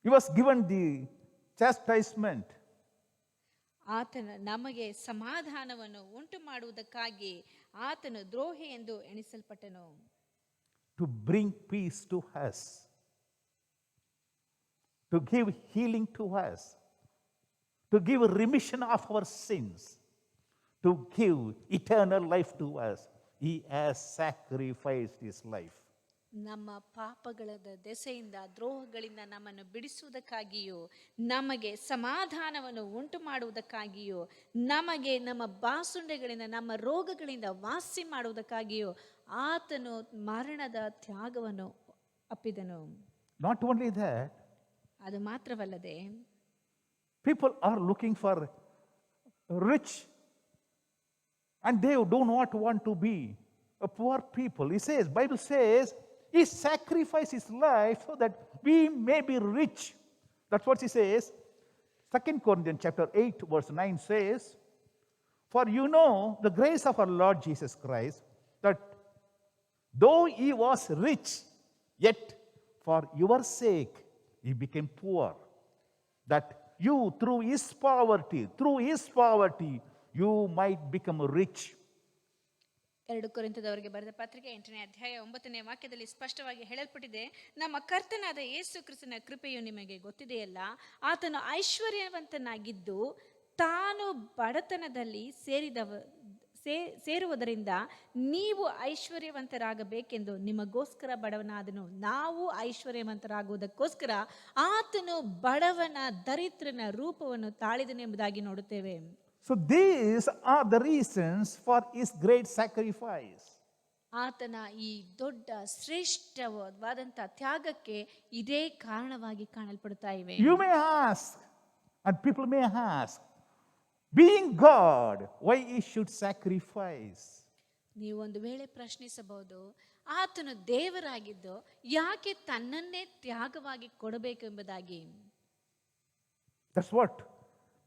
D: he was given the chastisement.
C: ಆತನ ನಮಗೆ ಸಮಾಧಾನವನ್ನು ಉಂಟು ಮಾಡುವುದಕ್ಕಾಗಿ ಆತನು ದ್ರೋಹಿ ಎಂದು ಎಣಿಸಲ್ಪಟ್ಟನು.
D: To bring peace to us, to give healing to us, to give remission of our sins, to give eternal life to us. He has sacrificed his life.
C: ನಮ್ಮ ಪಾಪಗಳ ದೆಸೆಯಿಂದ ದ್ರೋಹಗಳಿಂದ ನಮ್ಮನ್ನು ಬಿಡಿಸುವುದಕ್ಕಾಗಿಯೂ ನಮಗೆ ಸಮಾಧಾನವನ್ನು ಉಂಟು ಮಾಡುವುದಕ್ಕಾಗಿಯೂ ನಮಗೆ ನಮ್ಮ ಬಾಸುಂಡೆಗಳಿಂದ ನಮ್ಮ ರೋಗಗಳಿಂದ ವಾಸಿ ಮಾಡುವುದಕ್ಕಾಗಿಯೂ ಆತನು ಮರಣದ ತ್ಯಾಗವನ್ನು ಅಪ್ಪಿದನು.
D: Not only that,
C: ಅದು ಮಾತ್ರವಲ್ಲದೆ
D: people are looking for rich and they do not want to be a poor people. He says, Bible says, he sacrificed his life so that we may be rich. That's what he says. 2 Corinthians chapter 8 verse 9 says, for you know the grace of our Lord Jesus Christ, that though he was rich, yet for your sake he became poor, that you through his poverty, you might become rich.
C: 2 ಕೊರಿಂಥದವರಿಗೆ ಬರೆದ ಪತ್ರಿಕೆ 8ನೇ ಅಧ್ಯಾಯ 9ನೇ ವಾಕ್ಯದಲ್ಲಿ ಸ್ಪಷ್ಟವಾಗಿ ಹೇಳಲ್ಪಟ್ಟಿದೆ, ನಮ್ಮ ಕರ್ತನಾದ ಯೇಸು ಕ್ರಿಸ್ತನ ಕೃಪೆಯು ನಿಮಗೆ ಗೊತ್ತಿದೆಯಲ್ಲ, ಆತನು ಐಶ್ವರ್ಯವಂತನಾಗಿದ್ದು ತಾನು ಬಡತನದಲ್ಲಿ ಸೇರುವುದರಿಂದ ನೀವು ಐಶ್ವರ್ಯವಂತರಾಗಬೇಕೆಂದು ನಿಮಗೋಸ್ಕರ ಬಡವನಾದನು. ನಾವು ಐಶ್ವರ್ಯವಂತರಾಗುವುದಕ್ಕೋಸ್ಕರ ಆತನು ಬಡವನ ದರಿದ್ರನ ರೂಪವನ್ನು ತಾಳಿದನೆಂಬುದಾಗಿ ನೋಡುತ್ತೇವೆ.
D: So these are the reasons for his great sacrifice.
C: ಆತನ ಈ ದೊಡ್ಡ ಶ್ರೇಷ್ಠವಾದಂಥ ತ್ಯಾಗಕ್ಕೆ ಇದೇ ಕಾರಣವಾಗಿ ಕಾಣಲ್ಪಡುತ್ತಾ ಇವೆ.
D: You may ask, and people may ask, being God, why he should sacrifice?
C: ನೀವು ಒಂದು ವೇಳೆ ಪ್ರಶ್ನಿಸಬಹುದು, ಆತನು ದೇವರಾಗಿದ್ದು ಯಾಕೆ ತನ್ನನ್ನೇ ತ್ಯಾಗವಾಗಿ ಕೊಡಬೇಕು ಎಂಬುದಾಗಿ.
D: That's what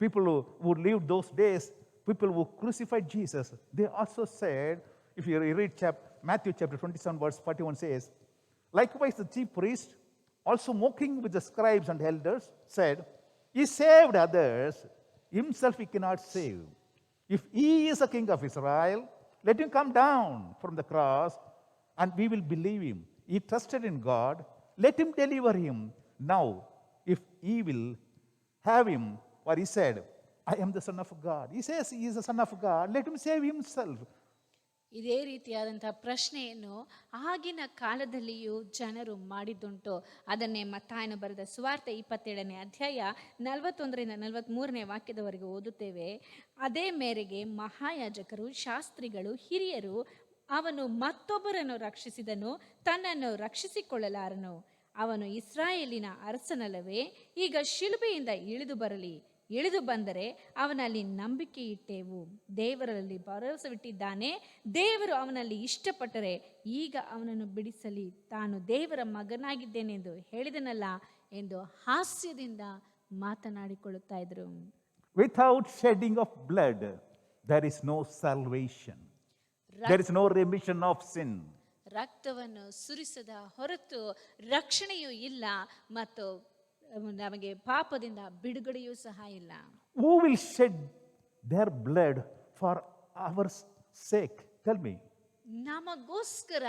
D: people who lived those days, people who crucified Jesus, they also said, if you read Matthew chapter 27 verse 41 says, likewise the chief priest, also mocking with the scribes and elders, said, he saved others, himself he cannot save. If he is a king of Israel, let him come down from the cross and we will believe him. He trusted in God, let him deliver him. Now, if he will have him, for he said, I am the Son of God. He says he is the Son of God. Let him save himself.
C: ಇದೇ ರೀತಿಯಾದಂತಹ ಪ್ರಶ್ನೆಯನ್ನು ಆಗಿನ ಕಾಲದಲ್ಲಿಯೂ ಜನರು ಮಾಡಿದ್ದುಂಟು. ಅದನ್ನೇ ಮತ್ತಾಯನು ಬರೆದ ಸುವಾರ್ತೆ 27ನೇ ಅಧ್ಯಾಯ 41ರಿಂದ 43ನೇ ವಾಕ್ಯದವರೆಗೆ ಓದುತ್ತೇವೆ. ಅದೇ ಮೇರೆಗೆ ಮಹಾಯಾಜಕರು, ಶಾಸ್ತ್ರಿಗಳು, ಹಿರಿಯರು, ಅವನು ಮತ್ತೊಬ್ಬರನ್ನು ರಕ್ಷಿಸಿದನು, ತನ್ನನ್ನು ರಕ್ಷಿಸಿಕೊಳ್ಳಲಾರನು, ಅವನು ಇಸ್ರಾಯೇಲಿನ ಅರಸನಲ್ಲವೇ, ಈಗ ಶಿಲುಬೆಯಿಂದ ಇಳಿದು ಬಂದರೆ ಅವನಲ್ಲಿ ನಂಬಿಕೆ ಇಟ್ಟೆವು, ದೇವರಲ್ಲಿ ಭರವಸವಿಟ್ಟಿದ್ದಾನೆ, ದೇವರು ಅವನಲ್ಲಿ ಇಷ್ಟಪಟ್ಟರೆ ಈಗ ಅವನನ್ನು ಬಿಡಿಸಲಿ, ತಾನು ದೇವರ ಮಗನಾಗಿದ್ದೇನೆಂದು ಹೇಳಿದನಲ್ಲ ಎಂದು ಹಾಸ್ಯದಿಂದ ಮಾತನಾಡಿಕೊಳ್ಳುತ್ತಾ ಇದ್ರು.
D: Without shedding of blood, there is no salvation. There is no remission of sin.
C: ರಕ್ತವನ್ನು ಸುರಿಸದ ಹೊರತು ರಕ್ಷಣೆಯೂ ಇಲ್ಲ ಮತ್ತು ನಮಗೆ ಪಾಪದಿಂದ ಬಿಡುಗಡೆಯೂ ಸಹ ಇಲ್ಲ.
D: Who will shed their blood for our sake? Tell me.
C: ನಮಗೋಸ್ಕರ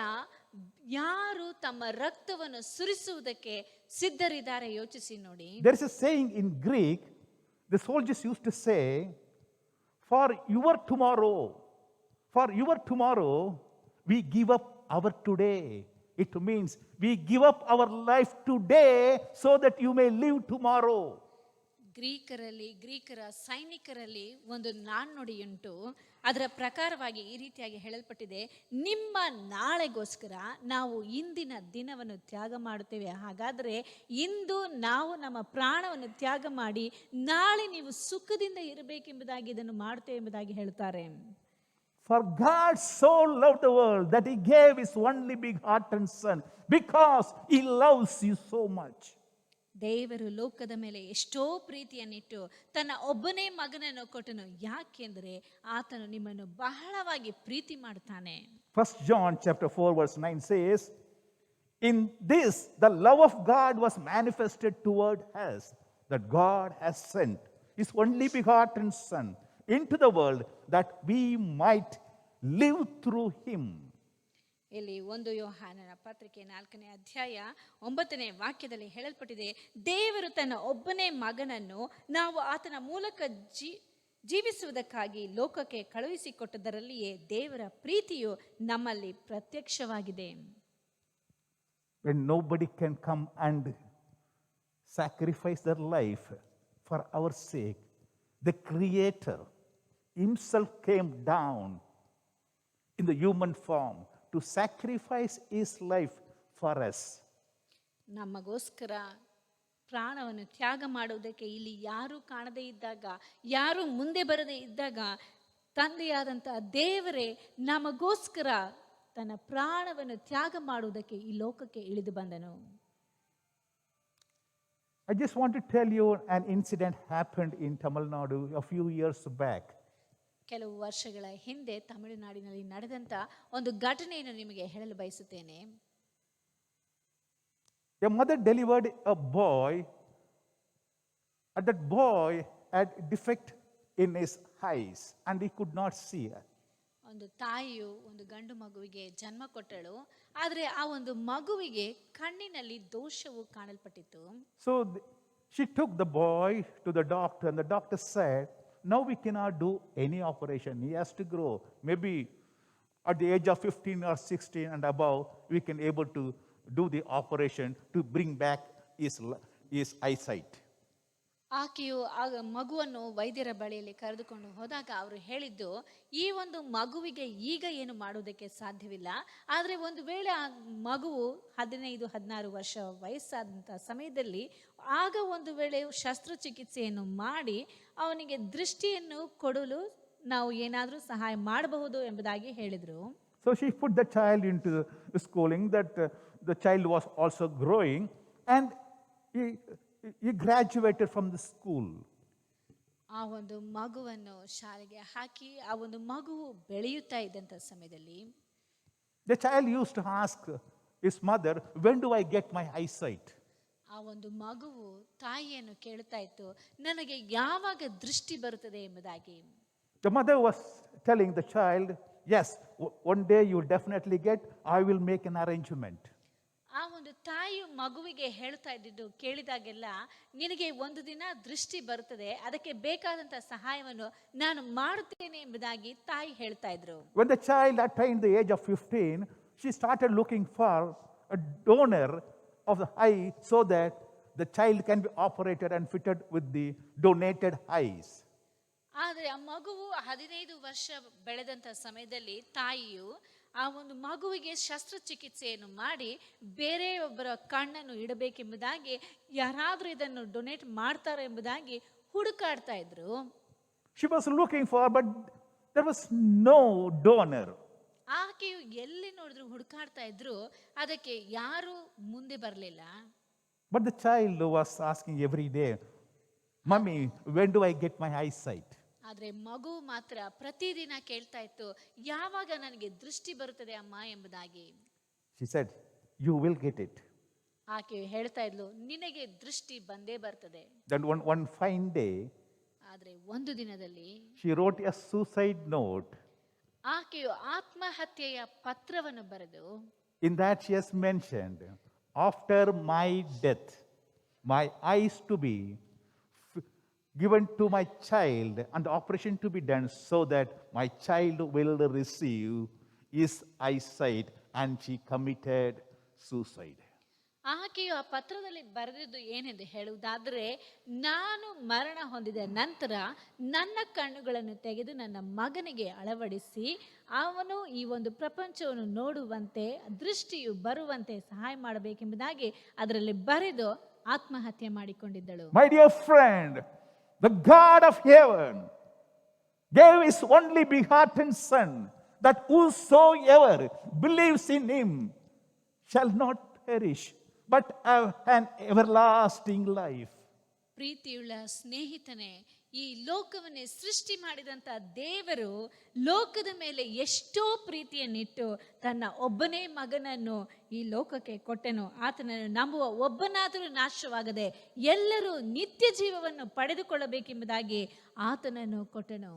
C: ಯಾರು ತಮ್ಮ ರಕ್ತವನ್ನು ಸುರಿಸುವುದಕ್ಕೆ ಸಿದ್ಧರಿದ್ದಾರೆ ಯೋಚಿಸಿ ನೋಡಿ.
D: There is a saying in Greek, the soldiers used to say, for your tomorrow, we give up our today. It means we give up our life today so that you may live tomorrow.
C: ಗ್ರೀಕರ ಸೈನಿಕರಲ್ಲಿ ಒಂದು ನಾಣ್ಣುಡಿಯುಂಟು. ಅದರ ಪ್ರಕಾರವಾಗಿ ಈ ರೀತಿಯಾಗಿ ಹೇಳಲ್ಪಟ್ಟಿದೆ, ನಿಮ್ಮ ನಾಳೆಗೋಸ್ಕರ ನಾವು ಇಂದಿನ ದಿನವನ್ನು ತ್ಯಾಗ ಮಾಡುತ್ತೇವೆ. ಹಾಗಾದರೆ ಇಂದು ನಾವು ನಮ್ಮ ಪ್ರಾಣವನ್ನು ತ್ಯಾಗ ಮಾಡಿ ನಾಳೆ ನೀವು ಸುಖದಿಂದ ಇರಬೇಕೆಂಬುದಾಗಿ ಇದನ್ನು ಮಾಡುತ್ತೇವೆ ಎಂಬುದಾಗಿ ಹೇಳುತ್ತಾರೆ.
D: For God so loved the world that he gave his only begotten Son, because he loves you so much.
C: ದೇವರು ಲೋಕದ ಮೇಲೆ ಎಷ್ಟೋ ಪ್ರೀತಿಯನ್ನಿಟ್ಟು ತನ್ನ ಒಬ್ಬನೇ ಮಗನನ್ನು ಕೊಟ್ಟನು. ಯಾಕೆಂದರೆ ಆತನು ನಿಮ್ಮನ್ನು ಬಹಳವಾಗಿ ಪ್ರೀತಿ ಮಾಡುತ್ತಾನೆ.
D: 1 John chapter 4 verse 9 says, "In this the love of God was manifested toward us, that God has sent His only begotten Son into the world that we might live through Him."
C: ಇಲ್ಲಿ 1 ಯೋಹಾನನ ಪತ್ರಿಕೆ 4ನೇ ಅಧ್ಯಾಯ 9ನೇ ವಾಕ್ಯದಲ್ಲಿ ಹೇಳಲ್ಪಟ್ಟಿದೆ, ದೇವರು ತನ್ನ ಒಬ್ಬನೇ ಮಗನನ್ನು ನಾವು ಆತನ ಮೂಲಕ ಜೀವಿಸುವುದಕ್ಕಾಗಿ ಲೋಕಕ್ಕೆ ಕಳುಹಿಸಿಕೊಟ್ಟದರಲ್ಲಿಯೇ ದೇವರ ಪ್ರೀತಿಯು ನಮ್ಮಲ್ಲಿ ಪ್ರತ್ಯಕ್ಷವಾಗಿದೆ.
D: When nobody can come and sacrifice their life for our sake, the Creator Himself came down in the human form to sacrifice His life for us.
C: ನಮಗೋಸ್ಕರ ಪ್ರಾಣವನ್ನು ತ್ಯಾಗ ಮಾಡುವುದಕ್ಕೆ ಇಲ್ಲಿ ಯಾರೂ ಕಾಣದೇ ಇದ್ದಾಗ, ಯಾರೂ ಮುಂದೆ ಬರದೇ ಇದ್ದಾಗ, ತಂದೆಯಾದಂಥ ದೇವರೇ ನಮಗೋಸ್ಕರ ತನ್ನ ಪ್ರಾಣವನ್ನು ತ್ಯಾಗ ಮಾಡುವುದಕ್ಕೆ ಈ ಲೋಕಕ್ಕೆ ಇಳಿದು ಬಂದನು.
D: I just want to tell you an incident happened in Tamil Nadu a few years back.
C: ಕೆಲವು ವರ್ಷಗಳ ಹಿಂದೆ ತಮಿಳುನಾಡಿನಲ್ಲಿ ನಡೆದಂತ ಒಂದು ಘಟನೆಯನ್ನು ನಿಮಗೆ ಹೇಳಲು ಬಯಸುತ್ತೇನೆ.
D: A mother delivered a boy, and that boy had defect in his eyes and he could not see.
C: ಒಂದು ತಾಯಿಯು ಒಂದು ಗಂಡು ಮಗುವಿಗೆ ಜನ್ಮ ಕೊಟ್ಟಳು, ಆದರೆ ಆ ಒಂದು ಮಗುವಿಗೆ ಕಣ್ಣಿನಲ್ಲಿ ದೋಷವು ಕಾಣಲ್ಪಟ್ಟಿತ್ತು.
D: So she took the boy to the doctor and the doctor said, "Now we cannot do any operation. He has to grow. Maybe at the age of 15 or 16 and above, we can able to do the operation to bring back his eyesight."
C: ಆಕೆಯು ಆಗ ಮಗುವನ್ನು ವೈದ್ಯರ ಬಳಿಯಲ್ಲಿ ಕರೆದುಕೊಂಡು ಹೋದಾಗ ಅವರು ಹೇಳಿದ್ದು, ಈ ಒಂದು ಮಗುವಿಗೆ ಈಗ ಏನು ಮಾಡುವುದಕ್ಕೆ ಸಾಧ್ಯವಿಲ್ಲ, ಆದರೆ ಒಂದು ವೇಳೆ ಆ ಮಗುವು 15-16 ವರ್ಷ ವಯಸ್ಸಾದಂಥ ಸಮಯದಲ್ಲಿ ಆಗ ಒಂದು ವೇಳೆ ಶಸ್ತ್ರಚಿಕಿತ್ಸೆಯನ್ನು ಮಾಡಿ ಅವನಿಗೆ ದೃಷ್ಟಿಯನ್ನು ಕೊಡಲು ನಾವು ಏನಾದರೂ ಸಹಾಯ ಮಾಡಬಹುದು ಎಂಬುದಾಗಿ ಹೇಳಿದರು.
D: So she put the child into the schooling, that the child was also growing, and he graduated from the school.
C: ಆ ಒಂದು ಮಗುವನ್ನು ಶಾಲೆಗೆ ಹಾಕಿ ಆ ಒಂದು ಮಗುವು ಬೆಳೆಯುತ್ತಾ ಇದ್ದಂಥ ಸಮಯದಲ್ಲಿ
D: The child used to ask his mother, "When do I get my eyesight?"
C: ಆ ಒಂದು ಮಗುವು ತಾಯಿಯನ್ನು ಕೇಳ್ತಾ ಇತ್ತು, ನನಗೆ ಯಾವಾಗ ದೃಷ್ಟಿ ಬರುತ್ತದೆ ಎಂಬುದಾಗಿ.
D: The mother was telling the child, "Yes, one day you will definitely get. I will make an arrangement."
C: ಆ ಒಂದು ತಾಯಿಯು ಮಗುವಿಗೆ ಹೇಳ್ತಾ ಇದ್ದಿದ್ದು ಕೇಳಿದಾಗೆಲ್ಲ, ನಿನಗೆ ಒಂದು ದಿನ ದೃಷ್ಟಿ ಬರುತ್ತದೆ, ಅದಕ್ಕೆ ಬೇಕಾದಂತ ಸಹಾಯವನ್ನು ನಾನು ಮಾಡುತ್ತೇನೆ ಎಂಬುದಾಗಿ ತಾಯಿ ಹೇಳ್ತಾ ಇದ್ರು.
D: When the child attained the age of 15, she started looking for a donor of the eye so that the child can be operated and fitted with the donated eyes.
C: ಆದರೆ ಆ ಮಗುವು 15 ವರ್ಷ ಬೆಳೆದಂತ ಸಮಯದಲ್ಲಿ ತಾಯಿಯು ಆ ಒಂದು ಮಗುವಿಗೆ ಶಸ್ತ್ರಚಿಕಿತ್ಸೆಯನ್ನು ಮಾಡಿ ಬೇರೆಯೊಬ್ಬರ ಕಣ್ಣನ್ನು ಇಡಬೇಕೆಂಬುದಾಗಿ, ಯಾರಾದರೂ ಇದನ್ನು ಡೊನೇಟ್ ಮಾಡ್ತಾರೆ ಎಂಬುದಾಗಿ ಹುಡುಕಾಡ್ತಾ ಇದ್ರು.
D: She was looking for, but there was no donor.
C: ಆಕೆಯು ಎಲ್ಲಿ ನೋಡಿದ್ರು ಹುಡುಕಾಡ್ತಾ ಇದ್ರು, ಅದಕ್ಕೆ ಯಾರು ಮುಂದೆ ಬರಲಿಲ್ಲ.
D: But the child was asking every day, "Mommy, when do I get my eyesight?"
C: ಆದ್ರೆ ಮಗು ಮಾತ್ರ ಪ್ರತಿದಿನ ಕೇಳ್ತಾ ಇತ್ತು, ಯಾವಾಗ ನನಗೆ ದೃಷ್ಟಿ ಬರುತ್ತದೆ ಅಮ್ಮ ಎಂಬುದಾಗಿ.
D: She said, "You will get it."
C: ಆಕೆಯು ಹೇಳ್ತಾ ಇದ್ಲು, ನಿನಗೆ ದೃಷ್ಟಿ ಬಂದೇ ಬರ್ತದೆ.
D: Then one fine day,
C: ಆದ್ರೆ ಒಂದು ದಿನದಲ್ಲಿ
D: she wrote a suicide note.
C: ಆಕೆಯು ಆತ್ಮಹತ್ಯೆಯ ಪತ್ರವನ್ನು ಬರೆದು,
D: In that she has mentioned, "After my death, my eyes to be given to my child and the operation to be done so that my child will receive his eyesight," and she committed suicide.
C: ಆಕೆಯು ಆ ಪತ್ರದಲ್ಲಿ ಬರೆದಿದ್ದು ಏನೆಂದು ಹೇಳುವುದಾದರೆ, ನಾನು ಮರಣ ಹೊಂದಿದ ನಂತರ ನನ್ನ ಕಣ್ಣುಗಳನ್ನು ತೆಗೆದು ನನ್ನ ಮಗನಿಗೆ ಅಳವಡಿಸಿ ಅವನು ಈ ಒಂದು ಪ್ರಪಂಚವನ್ನು ನೋಡುವಂತೆ ದೃಷ್ಟಿಯು ಬರುವಂತೆ ಸಹಾಯ ಮಾಡಬೇಕೆಂಬುದಾಗಿ ಅದರಲ್ಲಿ ಬರೆದು ಆತ್ಮಹತ್ಯೆ ಮಾಡಿಕೊಂಡಿದ್ದಳು.
D: My dear friend, the God of heaven gave His only begotten Son, that whosoever believes in Him shall not perish but have an everlasting life.
C: ಪ್ರೀತಿಯುಳ್ಳ ಸ್ನೇಹಿತನೇ, ಈ ಲೋಕವನ್ನೇ ಸೃಷ್ಟಿ ಮಾಡಿದಂಥ ದೇವರು ಲೋಕದ ಮೇಲೆ ಎಷ್ಟೋ ಪ್ರೀತಿಯನ್ನಿಟ್ಟು ತನ್ನ ಒಬ್ಬನೇ ಮಗನನ್ನು ಈ ಲೋಕಕ್ಕೆ ಕೊಟ್ಟನು. ಆತನನ್ನು ನಂಬುವ ಒಬ್ಬನಾದರೂ ನಾಶವಾಗದೆ ಎಲ್ಲರೂ ನಿತ್ಯ ಜೀವವನ್ನು ಪಡೆದುಕೊಳ್ಳಬೇಕೆಂಬುದಾಗಿ ಆತನನ್ನು ಕೊಟ್ಟನು.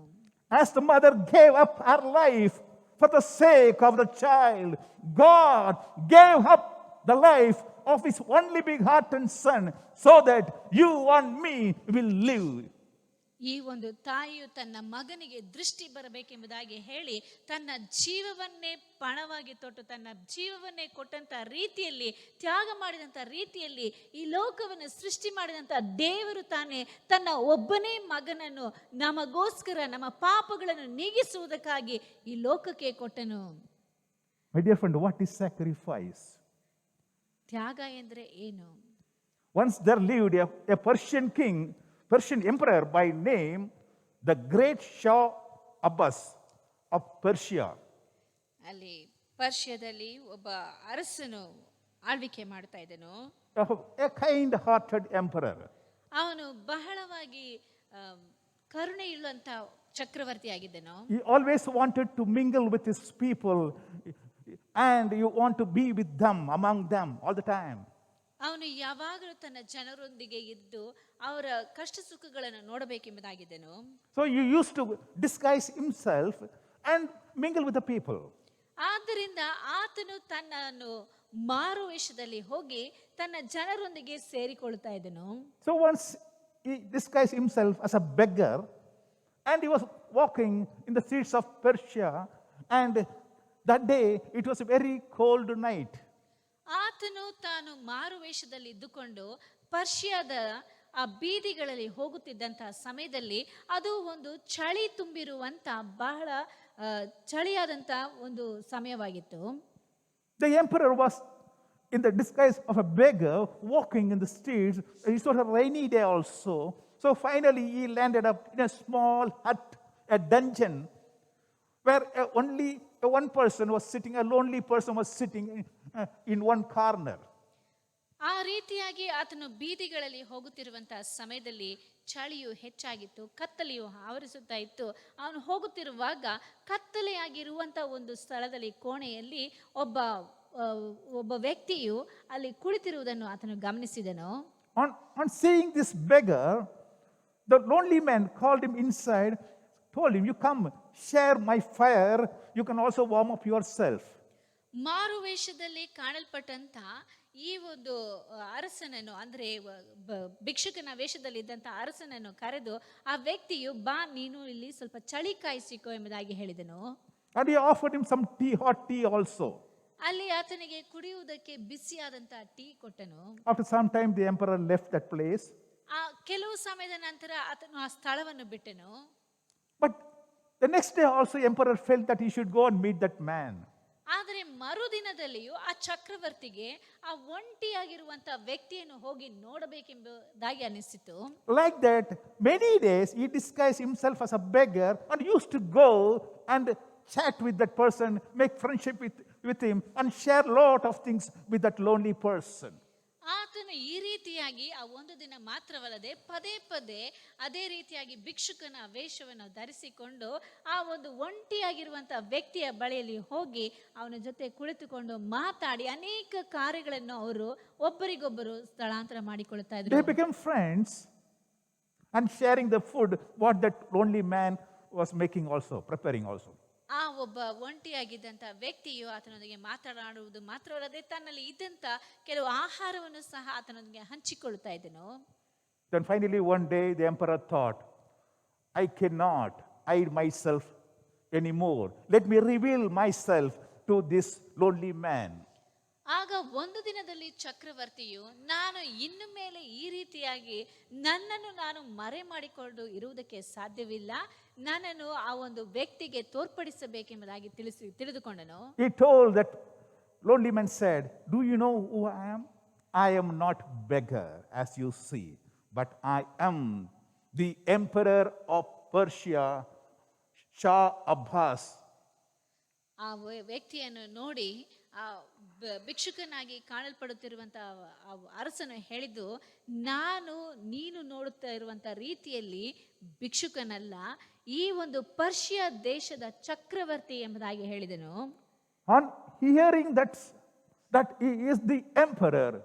D: As the mother gave up her life for the sake of the child, God gave up the life of his only begotten son so that you and me will live.
C: ಈ ಒಂದು ತಾಯಿಯು ತನ್ನ ಮಗನಿಗೆ ದೃಷ್ಟಿ ಬರಬೇಕೆಂಬುದಾಗಿ ಹೇಳಿ ತನ್ನ ಜೀವವನ್ನೇ ಪಣವಾಗಿ ತೊಟ್ಟು ತನ್ನ ಜೀವವನ್ನೇ ಕೊಟ್ಟಂತ ರೀತಿಯಲ್ಲಿ, ತ್ಯಾಗ ಮಾಡಿದಂಥ ರೀತಿಯಲ್ಲಿ ಈ ಲೋಕವನ್ನು ಸೃಷ್ಟಿ ಮಾಡಿದಂಥ ದೇವರು ತಾನೇ ತನ್ನ ಒಬ್ಬನೇ ಮಗನನ್ನು ನಮಗೋಸ್ಕರ ನಮ್ಮ ಪಾಪಗಳನ್ನು ನೀಗಿಸುವುದಕ್ಕಾಗಿ ಈ ಲೋಕಕ್ಕೆ ಕೊಟ್ಟನು.
D: My dear friend, what is sacrifice?
C: ತ್ಯಾಗ ಎಂದರೆ ಏನು?
D: Once there lived a Persian emperor by name the great Shah Abbas of Persia.
C: ಅಲ್ಲಿ ಪರ್ಷಿಯಾದಲ್ಲಿ ಒಬ್ಬ ಅರಸನು ಆಳ್ವಿಕೆ ಮಾಡ್ತಾ ಇದ್ದನು.
D: A kind-hearted emperor.
C: ಅವನು ಬಹಳವಾಗಿ ಕರುಣೆಯುಳ್ಳಂತ ಚಕ್ರವರ್ತಿ ಆಗಿದ್ದನು.
D: He always wanted to mingle with his people and you want to be with them, among them all the time.
C: ಅವನು ಯಾವಾಗಲೂ ತನ್ನ ಜನರೊಂದಿಗೆ ಇದ್ದು ಅವರ ಕಷ್ಟ ಸುಖಗಳನ್ನು ನೋಡಬೇಕೆಂಬುದಾಗಿದ್ದನು.
D: So he used to disguise himself and mingle with the people.
C: ಆದ್ದರಿಂದ ಆತನು ತನ್ನನ್ನು ಮಾರು ವೇಷದಲ್ಲಿ ಹೋಗಿ ತನ್ನ ಜನರೊಂದಿಗೆ ಸೇರಿಕೊಳ್ತಾ ಇದ್ದನು.
D: So once he disguised himself as a beggar and he was walking in the streets of Persia, and that day it was a very cold night.
C: ಆತನು ತಾನು ಮಾರು ವೇಷದಲ್ಲಿ ಇದ್ದುಕೊಂಡು ಪರ್ಷಿಯಾದ ಆ ಬೀದಿಗಳಲ್ಲಿ ಹೋಗುತ್ತಿದ್ದಂತಹ ಸಮಯದಲ್ಲಿ ಅದು ಒಂದು ಚಳಿ ತುಂಬಿರುವಂತ ಬಹಳ ಚಳಿಯಾದಂತ ಒಂದು ಸಮಯವಾಗಿತ್ತು.
D: The emperor was in the disguise of a beggar walking in the streets. It was a rainy day also. So finally he landed up in a small hut, a dungeon, where only one person was sitting, a lonely person was sitting in one corner.
C: ಆ ರೀತಿಯಾಗಿ ಆತನು ಬೀದಿಗಳಲ್ಲಿ ಹೋಗುತ್ತಿರುವಂತಹ ಸಮಯದಲ್ಲಿ ಚಳಿಯು ಹೆಚ್ಚಾಗಿತ್ತು, ಕತ್ತಲೆಯು ಆವರಿಸುತ್ತಾ ಇತ್ತು. ಅವನು ಹೋಗುತ್ತಿರುವಾಗ ಕತ್ತಲೆಯಾಗಿರುವಂತ ಒಂದು ಸ್ಥಳದಲ್ಲಿ ಕೋಣೆಯಲ್ಲಿ ಒಬ್ಬ ವ್ಯಕ್ತಿಯು ಅಲ್ಲಿ ಕುಳಿತಿರುವುದನ್ನು ಆತನು ಗಮನಿಸಿದನು.
D: On seeing this beggar, the lonely man called him inside, told him, "You come, share my fire. You can also warm up yourself."
C: ಮಾರು ವೇಷದಲ್ಲಿ ಕಾಣಲ್ಪಟ್ಟಂತ ಈ ಒಂದು ಅರಸನನ್ನು, ಅಂದ್ರೆ ಭಿಕ್ಷುಕನ ವೇಷದಲ್ಲಿ ಇದ್ದಂತ ಅರಸನನ್ನು ಕರೆದು ಆ ವ್ಯಕ್ತಿಯು, ಬಾ ನೀನು ಇಲ್ಲಿ ಸ್ವಲ್ಪ ಚಳಿ ಕಾಯಿಸಿಕೋ ಎಂಬುದಾಗಿ ಹೇಳಿದನು.
D: And he offered him some tea, hot tea also.
C: ಅಲ್ಲಿ ಆತನಿಗೆ ಕುಡಿಯುವುದಕ್ಕೆ ಬಿಸಿಯಾದಂತ ಟೀ ಕೊಟ್ಟನು.
D: After some time the emperor left that place.
C: ಆ ಕೆಲವು ಸಮಯದ ನಂತರ ಆತನು ಆ ಸ್ಥಳವನ್ನು ಬಿಟ್ಟನು.
D: But the next day also emperor felt that he should go and meet that man.
C: ಆದರೆ ಮರುದಿನದಲ್ಲಿಯೂ ಆ ಚಕ್ರವರ್ತಿಗೆ ಆ ಒಂಟಿಯಾಗಿರುವಂತ ವ್ಯಕ್ತಿಯನ್ನು ಹೋಗಿ ನೋಡಬೇಕೆಂಬುದಾಗಿ ಅನಿಸಿತು.
D: Like that, many days he disguised himself as a beggar and used to go and chat with that person, make friendship with him, and share lot of things with that lonely person.
C: ಆತನು ಈ ರೀತಿಯಾಗಿ ಆ ಒಂದು ದಿನ ಮಾತ್ರವಲ್ಲದೆ ಪದೇ ಪದೇ ಅದೇ ರೀತಿಯಾಗಿ ಭಿಕ್ಷುಕನ ವೇಷವನ್ನು ಧರಿಸಿಕೊಂಡು ಆ ಒಂದು ಒಂಟಿಯಾಗಿರುವಂತಹ ವ್ಯಕ್ತಿಯ ಬಳಿಯಲ್ಲಿ ಹೋಗಿ ಅವನ ಜೊತೆ ಕುಳಿತುಕೊಂಡು ಮಾತಾಡಿ ಅನೇಕ ಕಾರ್ಯಗಳನ್ನು ಅವರು ಒಬ್ಬರಿಗೊಬ್ಬರು ಸ್ಥಳಾಂತರ ಮಾಡಿಕೊಳ್ಳುತ್ತಾ ಇದ್ರು.
D: They became friends and sharing the food what that lonely man was making also, preparing also.
C: ಆ ಒಬ್ಬ ಒಂಟಿಯಾಗಿದ್ದಂಥ ವ್ಯಕ್ತಿಯು ಆತನೊಂದಿಗೆ ಮಾತನಾಡುವುದು ಮಾತ್ರವಲ್ಲದೆ ತನ್ನಲ್ಲಿ ಇದ್ದಂಥ ಕೆಲವು ಆಹಾರವನ್ನು ಸಹ ಆತನೊಂದಿಗೆ ಹಂಚಿಕೊಳ್ಳುತ್ತಾ ಇದ್ದನು.
D: Then finally one day the emperor thought, I cannot hide myself anymore. Let me reveal myself to this lonely man.
C: ಆಗ ಒಂದು ದಿನದಲ್ಲಿ ಚಕ್ರವರ್ತಿಯು, ನಾನು ಇನ್ನು ಮೇಲೆ ಈ ರೀತಿಯಾಗಿ ನನ್ನನ್ನು ನಾನು ಮರೆ ಮಾಡಿಕೊಂಡು ಇರುವುದಕ್ಕೆ ಸಾಧ್ಯವಿಲ್ಲ, ನನ್ನನ್ನು ಆ ಒಂದು ವ್ಯಕ್ತಿಗೆ ತೋರ್ಪಡಿಸಬೇಕೆಂಬುದಾಗಿ ತಿಳಿದುಕೊಂಡನು.
D: He told that lonely man said, "Do you know who I am? I am not beggar as you see, but I am the emperor of Persia, Shah Abbas."
C: ಆ ವ್ಯಕ್ತಿಯನ್ನು ನೋಡಿ, ಆ ಭಿಕ್ಷುಕನಾಗಿ ಕಾಣಲ್ಪಡುತ್ತಿರುವಂತ ಆ ಅರಸನು ಹೇಳಿದ್ದು, ನಾನು ನೀನು ನೋಡುತ್ತಾ ಇರುವಂತ ರೀತಿಯಲ್ಲಿ ಭಿಕ್ಷುಕನಲ್ಲ, ಈ ಒಂದು ಪರ್ಷಿಯ ದೇಶದ ಚಕ್ರವರ್ತಿ ಎಂಬುದಾಗಿ ಹೇಳಿದನು.
D: On hearing that he is the emperor,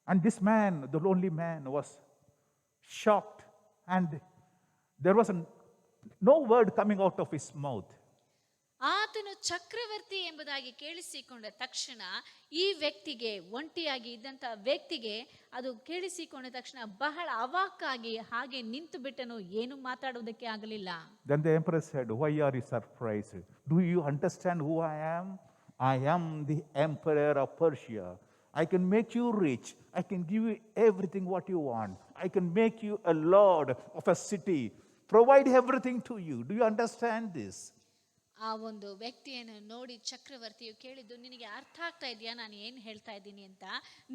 D: and this man, the lonely man, was shocked, and there was no word coming out of his mouth.
C: ಆತನು ಚಕ್ರವರ್ತಿ ಎಂಬುದಾಗಿ ಕೇಳಿಸಿಕೊಂಡ ತಕ್ಷಣ ಈ ವ್ಯಕ್ತಿಗೆ, ಒಂಟಿಯಾಗಿ ಇದ್ದಂತ ವ್ಯಕ್ತಿಗೆ ಅದು ಕೇಳಿಸಿಕೊಂಡ ತಕ್ಷಣ ಬಹಳ ಅವಾಕ್ಕಾಗಿ ಹಾಗೆ ನಿಂತು ಬಿಟ್ಟನು, ಏನು ಮಾತಾಡುವುದಕ್ಕೆ ಆಗಲಿಲ್ಲ.
D: Then the emperor said, "Why are you surprised? Do you understand who I am? I am the emperor of Persia. I can make you rich. I can give you everything what you want. I can make you a lord of a city, provide everything to you. Do you understand this?"
C: ಆ ಒಂದು ವ್ಯಕ್ತಿಯನ್ನು ನೋಡಿ ಚಕ್ರವರ್ತಿಯು ಕೇಳಿದ್ದು, ನಿನಗೆ ಅರ್ಥ ಆಗ್ತಾ ಇದೆಯಾ ನಾನು ಏನು ಹೇಳ್ತಾ ಇದ್ದೀನಿ ಅಂತ?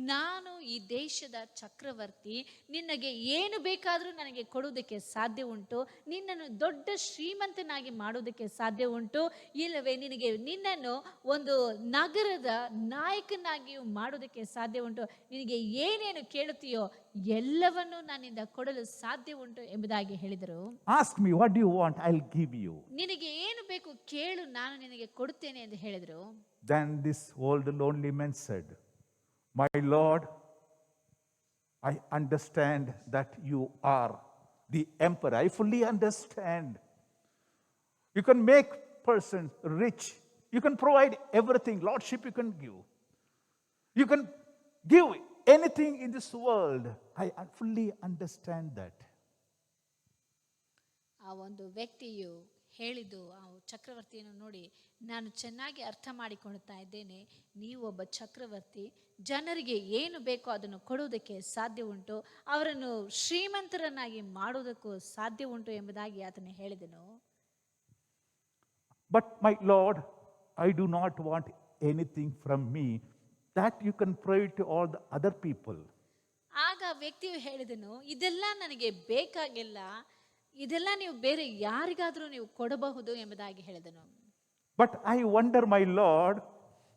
C: ನಾನು ಈ ದೇಶದ ಚಕ್ರವರ್ತಿ, ನಿನಗೆ ಏನು ಬೇಕಾದರೂ ನನಗೆ ಕೊಡುವುದಕ್ಕೆ ಸಾಧ್ಯ ಉಂಟು, ನಿನ್ನನ್ನು ದೊಡ್ಡ ಶ್ರೀಮಂತನಾಗಿ ಮಾಡುವುದಕ್ಕೆ ಸಾಧ್ಯ ಉಂಟು, ಇಲ್ಲವೇ ನಿನ್ನನ್ನು ಒಂದು ನಗರದ ನಾಯಕನಾಗಿಯೂ ಮಾಡುವುದಕ್ಕೆ ಸಾಧ್ಯ ಉಂಟು, ನಿನಗೆ ಏನೇನು ಕೇಳುತ್ತೀಯೋ ಎಲ್ಲವನ್ನೂ ನನ್ನಿಂದ ಕೊಡಲು ಸಾಧ್ಯ ಉಂಟು ಎಂಬುದಾಗಿ ಹೇಳಿದರು.
D: Ask me, what do you want? I'll give you.
C: ನಿನಗೆ ಏನು ಬೇಕು ಕೇಳು, ನಾನು ನಿನಗೆ ಕೊಡುತ್ತೇನೆ ಎಂದು ಹೇಳಿದರು.
D: Then this old lonely man said, "My Lord, I understand that you are the emperor. I fully understand. You can make persons rich. You can provide everything. Lordship you can give. You can give anything in this world. I fully understand that."
C: ಆ ಒಂದು ವ್ಯಕ್ತಿಯು ಹೇಳಿದ್ದು, ಆ ಚಕ್ರವರ್ತಿಯನ್ನು ನೋಡಿ, ನಾನು ಚೆನ್ನಾಗಿ ಅರ್ಥ ಮಾಡಿಕೊಳ್ತಾ ಇದ್ದೇನೆ, ನೀವು ಒಬ್ಬ ಚಕ್ರವರ್ತಿ, ಜನರಿಗೆ ಏನು ಬೇಕೋ ಅದನ್ನು ಕೊಡುವುದಕ್ಕೆ ಸಾಧ್ಯ ಉಂಟು, ಅವರನ್ನು ಶ್ರೀಮಂತರನ್ನಾಗಿ ಮಾಡುವುದಕ್ಕೂ ಸಾಧ್ಯ ಉಂಟು ಎಂಬುದಾಗಿ ಆತನು ಹೇಳಿದನು.
D: "But my Lord, I do not want anything from me that you can provide to all the other people."
C: ಆಗ ವ್ಯಕ್ತಿಯು ಹೇಳಿದನು, ಇದೆಲ್ಲ ನನಗೆ ಬೇಕಾಗಿಲ್ಲ, ಇದೆಲ್ಲ ನೀವು ಬೇರೆ ಯಾರಿಗಾದರೂ ನೀವು ಕೊಡಬಹುದು ಎಂಬುದಾಗಿ ಹೇಳಿದನು.
D: "But I wonder, my Lord,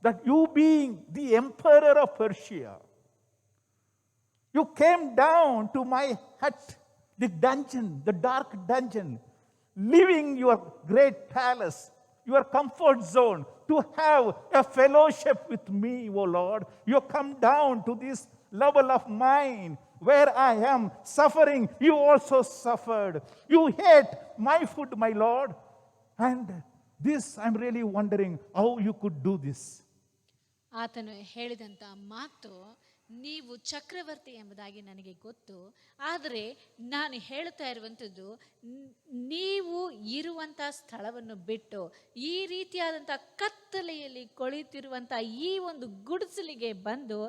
D: that you being the emperor of Persia, you came down to my hut, the dungeon, the dark dungeon, leaving your great palace, your comfort zone, to have a fellowship with me, O Lord. You come down to this level of mine, where I am suffering, you also suffered. You ate my food, my Lord. And this, I'm really wondering how you could do this."
C: ಆತನು ಹೇಳಿದಂಥ ಮಾತು, ನೀವು ಚಕ್ರವರ್ತಿ ಎಂಬುದಾಗಿ ನನಗೆ ಗೊತ್ತು, ಆದರೆ ನಾನು ಹೇಳ್ತಾ ಇರುವಂಥದ್ದು, ನೀವು ಇರುವಂಥ ಸ್ಥಳವನ್ನು ಬಿಟ್ಟು ಈ ರೀತಿಯಾದಂಥ ಕತ್ತಲೆಯಲ್ಲಿ ಕೊಳೆಯುತ್ತಿರುವಂಥ ಈ ಒಂದು ಗುಡಿಸಲಿಗೆ ಬಂದು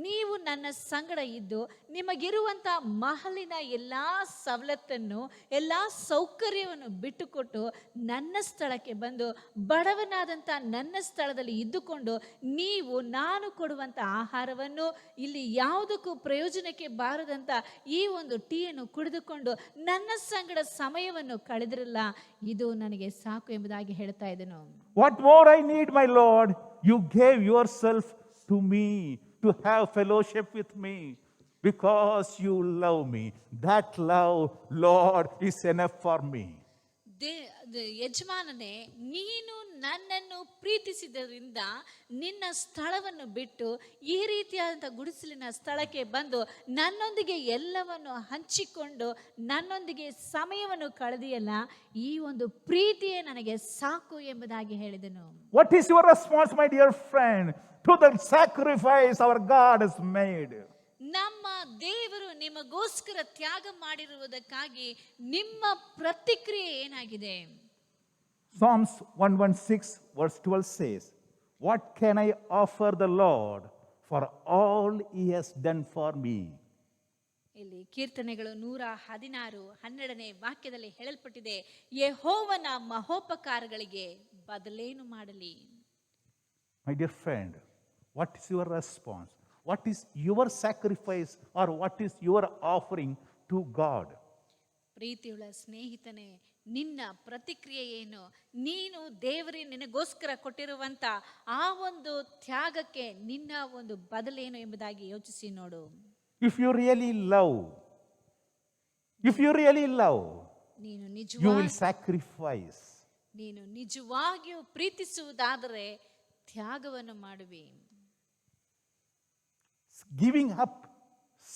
C: ನೀವು ನನ್ನ ಸಂಗಡ ಇದ್ದು ನಿಮಗಿರುವಂಥ ಮಹಲಿನ ಎಲ್ಲ ಸವಲತ್ತನ್ನು, ಎಲ್ಲ ಸೌಕರ್ಯವನ್ನು ಬಿಟ್ಟುಕೊಟ್ಟು ನನ್ನ ಸ್ಥಳಕ್ಕೆ ಬಂದು ಬಡವನಾದಂಥ ನನ್ನ ಸ್ಥಳದಲ್ಲಿ ಇದ್ದುಕೊಂಡು ನೀವು ನಾನು ಕೊಡುವಂಥ ಆಹಾರವನ್ನು, ಇಲ್ಲಿ ಯಾವುದಕ್ಕೂ ಪ್ರಯೋಜನಕ್ಕೆ ಬಾರದಂಥ ಈ ಒಂದು ಟೀಯನ್ನು ಕುಡಿದುಕೊಂಡು ನನ್ನ ಸಂಗಡ ಸಮಯವನ್ನು ಕಳೆದಿರಲ್ಲ, ಇದು ನನಗೆ ಸಾಕು ಎಂಬುದಾಗಿ ಹೇಳ್ತಾ ಇದ್ದನು.
D: "What more I need, my Lord? You gave yourself to me to have fellowship with me because you love me. That love, Lord, is enough for me."
C: ಯಜಮಾನನೇ, ನೀನು ನನ್ನನ್ನು ಪ್ರೀತಿಸಿದ್ದರಿಂದ ನಿನ್ನ ಸ್ಥಳವನ್ನು ಬಿಟ್ಟು ಈ ರೀತಿಯಾದಂಥ ಗುಡಿಸಲಿನ ಸ್ಥಳಕ್ಕೆ ಬಂದು ನನ್ನೊಂದಿಗೆ ಎಲ್ಲವನ್ನು ಹಂಚಿಕೊಂಡು ನನ್ನೊಂದಿಗೆ ಸಮಯವನ್ನು ಕಳೆದಿಯಲ್ಲ, ಈ ಒಂದು ಪ್ರೀತಿಯೇ ನನಗೆ ಸಾಕು ಎಂಬುದಾಗಿ ಹೇಳಿದನು.
D: What is your response, my dear friend, to the sacrifice our God has made?
C: ನಮ್ಮ ದೇವರು ನಿಮಗೋಸ್ಕರ ತ್ಯಾಗ ಮಾಡಿರುವುದಕ್ಕಾಗಿ ನಿಮ್ಮ ಪ್ರತಿಕ್ರಿಯೆ ಏನಾಗಿದೆ?
D: Psalms 116 verse 12 says, "What can I offer the Lord for all he has done for me?"
C: ಇಲ್ಲಿ ಕೀರ್ತನೆಗಳು 116:12 ವಾಕ್ಯದಲ್ಲಿ ಹೇಳಲ್ಪಟ್ಟಿದೆ, ಯೆಹೋವನ ಮಹೋಪಕಾರಗಳಿಗೆ ಬದಲೇನು ಮಾಡಲಿ?
D: My dear friend, what is your response? What is your sacrifice, or what is your offering to God?
C: ಪ್ರೀತಿಯುಳ್ಳ ಸ್ನೇಹಿತನೇ, ನಿನ್ನ ಪ್ರತಿಕ್ರಿಯೆ ಏನು? ನೀನು ದೇವರೇ ನಿನಗೋಸ್ಕರ ಕೊಟ್ಟಿರುವಂತ ಆ ಒಂದು ತ್ಯಾಗಕ್ಕೆ ನಿನ್ನ ಒಂದು ಬದಲೇನು ಎಂಬುದಾಗಿ ಯೋಚಿಸಿ ನೋಡು.
D: If you really love,
C: ನೀನು
D: you will sacrifice.
C: ನೀನು ನಿಜವಾಗಿಯೂ ಪ್ರೀತಿಸುವುದಾದರೆ ತ್ಯಾಗವನ್ನು ಮಾಡುವಿ.
D: Giving up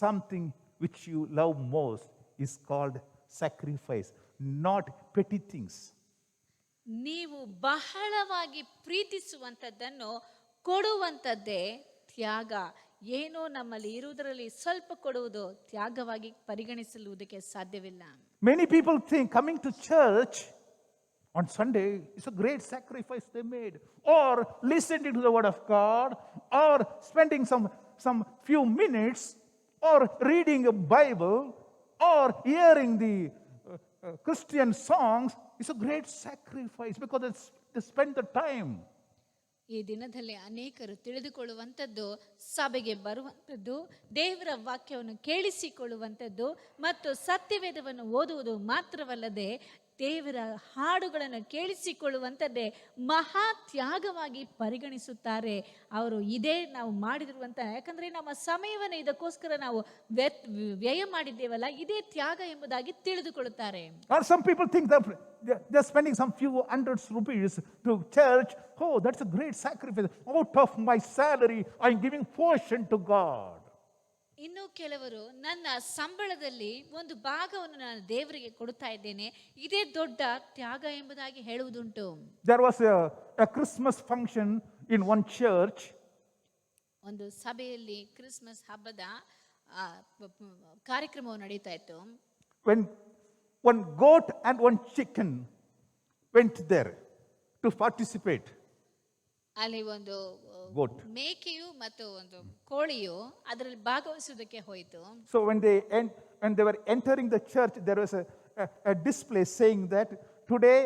D: something which you love most is called sacrifice, not petty things.
C: ನೀವು ಬಹಳವಾಗಿ ಪ್ರೀತಿಸುವಂಥದ್ದನ್ನು ಕೊಡುವಂಥದ್ದೇ ತ್ಯಾಗ. ಏನೋ ನಮ್ಮಲ್ಲಿ ಇರುವುದರಲ್ಲಿ ಸ್ವಲ್ಪ ಕೊಡುವುದು ತ್ಯಾಗವಾಗಿ ಪರಿಗಣಿಸಲುವುದಕ್ಕೆ ಸಾಧ್ಯವಿಲ್ಲ.
D: Many people think coming to church on Sunday is a great sacrifice they made, or listening to the word of God, or spending some few minutes, or reading a Bible, or hearing the Christian songs is a great sacrifice because they spend the time.
C: ಈ ದಿನದಲ್ಲಿ ಅನೇಕರು ತಿಳಿದುಕೊಳ್ಳುವಂಥದ್ದು ಸಭೆಗೆ ಬರುವಂಥದ್ದು, ದೇವರ ವಾಕ್ಯವನ್ನು ಕೇಳಿಸಿಕೊಳ್ಳುವಂಥದ್ದು ಮತ್ತು ಸತ್ಯವೇದವನ್ನು ಓದುವುದು ಮಾತ್ರವಲ್ಲದೆ ದೇವರ ಹಾಡುಗಳನ್ನು ಕೇಳಿಸಿಕೊಳ್ಳುವಂಥದ್ದೇ ಮಹಾ ತ್ಯಾಗವಾಗಿ ಪರಿಗಣಿಸುತ್ತಾರೆ. ಅವರು ಇದೇ ನಾವು ಮಾಡಿದಿರುವಂಥ, ಯಾಕಂದರೆ ನಮ್ಮ ಸಮಯವನ್ನು ಇದಕ್ಕೋಸ್ಕರ ನಾವು ವ್ಯಯ ಮಾಡಿದ್ದೇವಲ್ಲ, ಇದೇ ತ್ಯಾಗ ಎಂಬುದಾಗಿ ತಿಳಿದುಕೊಳ್ಳುತ್ತಾರೆ.
D: Or some people think that they're spending some few hundreds rupees to church. Oh, that's a great sacrifice. Out of my salary, I'm giving portion to God.
C: ಇನ್ನು ಕೆಲವರು ನನ್ನ ಸಂಬಳದಲ್ಲಿ ಒಂದು ಭಾಗವನ್ನು ನಾನು ದೇವರಿಗೆ ಕೊಡುತ್ತಾ ಇದ್ದೇನೆ, ಇದೇ ದೊಡ್ಡ ತ್ಯಾಗ ಎಂಬುದಾಗಿ ಹೇಳುವುದುಂಟು.
D: There was a Christmas function in one church.
C: ಒಂದು ಸಭೆಯಲ್ಲಿ ಕ್ರಿಸ್ಮಸ್ ಹಬ್ಬದ ಕಾರ್ಯಕ್ರಮವು ನಡೀತಾ ಇತ್ತು.
D: When one goat and one chicken went there to participate.
C: ಅಲ್ಲಿ ಒಂದು
D: Goat.
C: ಮೇಕೆಯು ಮತ್ತು ಒಂದು ಕೋಳಿಯು ಅದರಲ್ಲಿ ಭಾಗವಹಿಸುವುದಕ್ಕೆ ಹೋಯಿತು.
D: So when they were entering the church, there was a display saying that today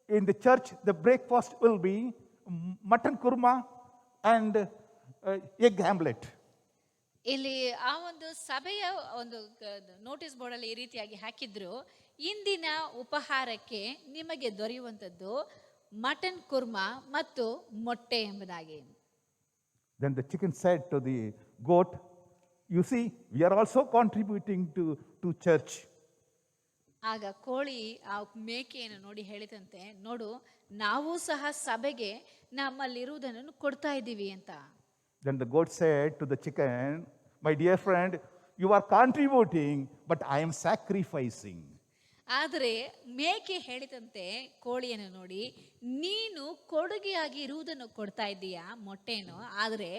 D: in the church the breakfast will be mutton kurma and egg omelette.
C: ಇಲ್ಲಿ ಆ ಒಂದು ಸಭೆಯ ಒಂದು ನೋಟಿಸ್ ಬೋರ್ಡ್ ಅಲ್ಲಿ ಈ ರೀತಿಯಾಗಿ ಹಾಕಿದ್ರು, ಇಂದಿನ ಉಪಹಾರಕ್ಕೆ ನಿಮಗೆ ದೊರೆಯುವಂಥದ್ದು ಮಟನ್ ಕುರ್ಮಾ ಮತ್ತು ಮೊಟ್ಟೆ ಎಂಬುದಾಗಿ.
D: Then the chicken said to the goat, you see, we are also contributing to church.
C: ಆಗ ಕೋಳಿ ಆ ಮೇಕೆಯನ್ನು ನೋಡಿ ಹೇಳಿದಂತೆ, ನೋಡು ನಾವು ಸಹ ಸಭೆಗೆ ನಮ್ಮಲ್ಲಿರುವುದನ್ನು ಕೊಡ್ತಾ ಇದ್ದೀವಿ ಅಂತ.
D: Then the goat said to the chicken, my dear friend, you are contributing, but I am sacrificing.
C: ಆದರೆ ಮೇಕೆ ಹೇಳಿದಂತೆ ಕೋಳಿಯನ್ನು ನೋಡಿ, ನೀನು ಕೊಡುಗೆಯಾಗಿ ಇರುವುದನ್ನು ಕೊಡ್ತಾ ಇದ್ದೀಯಾ ಮೊಟ್ಟೆಯನ್ನು, ಆದರೆ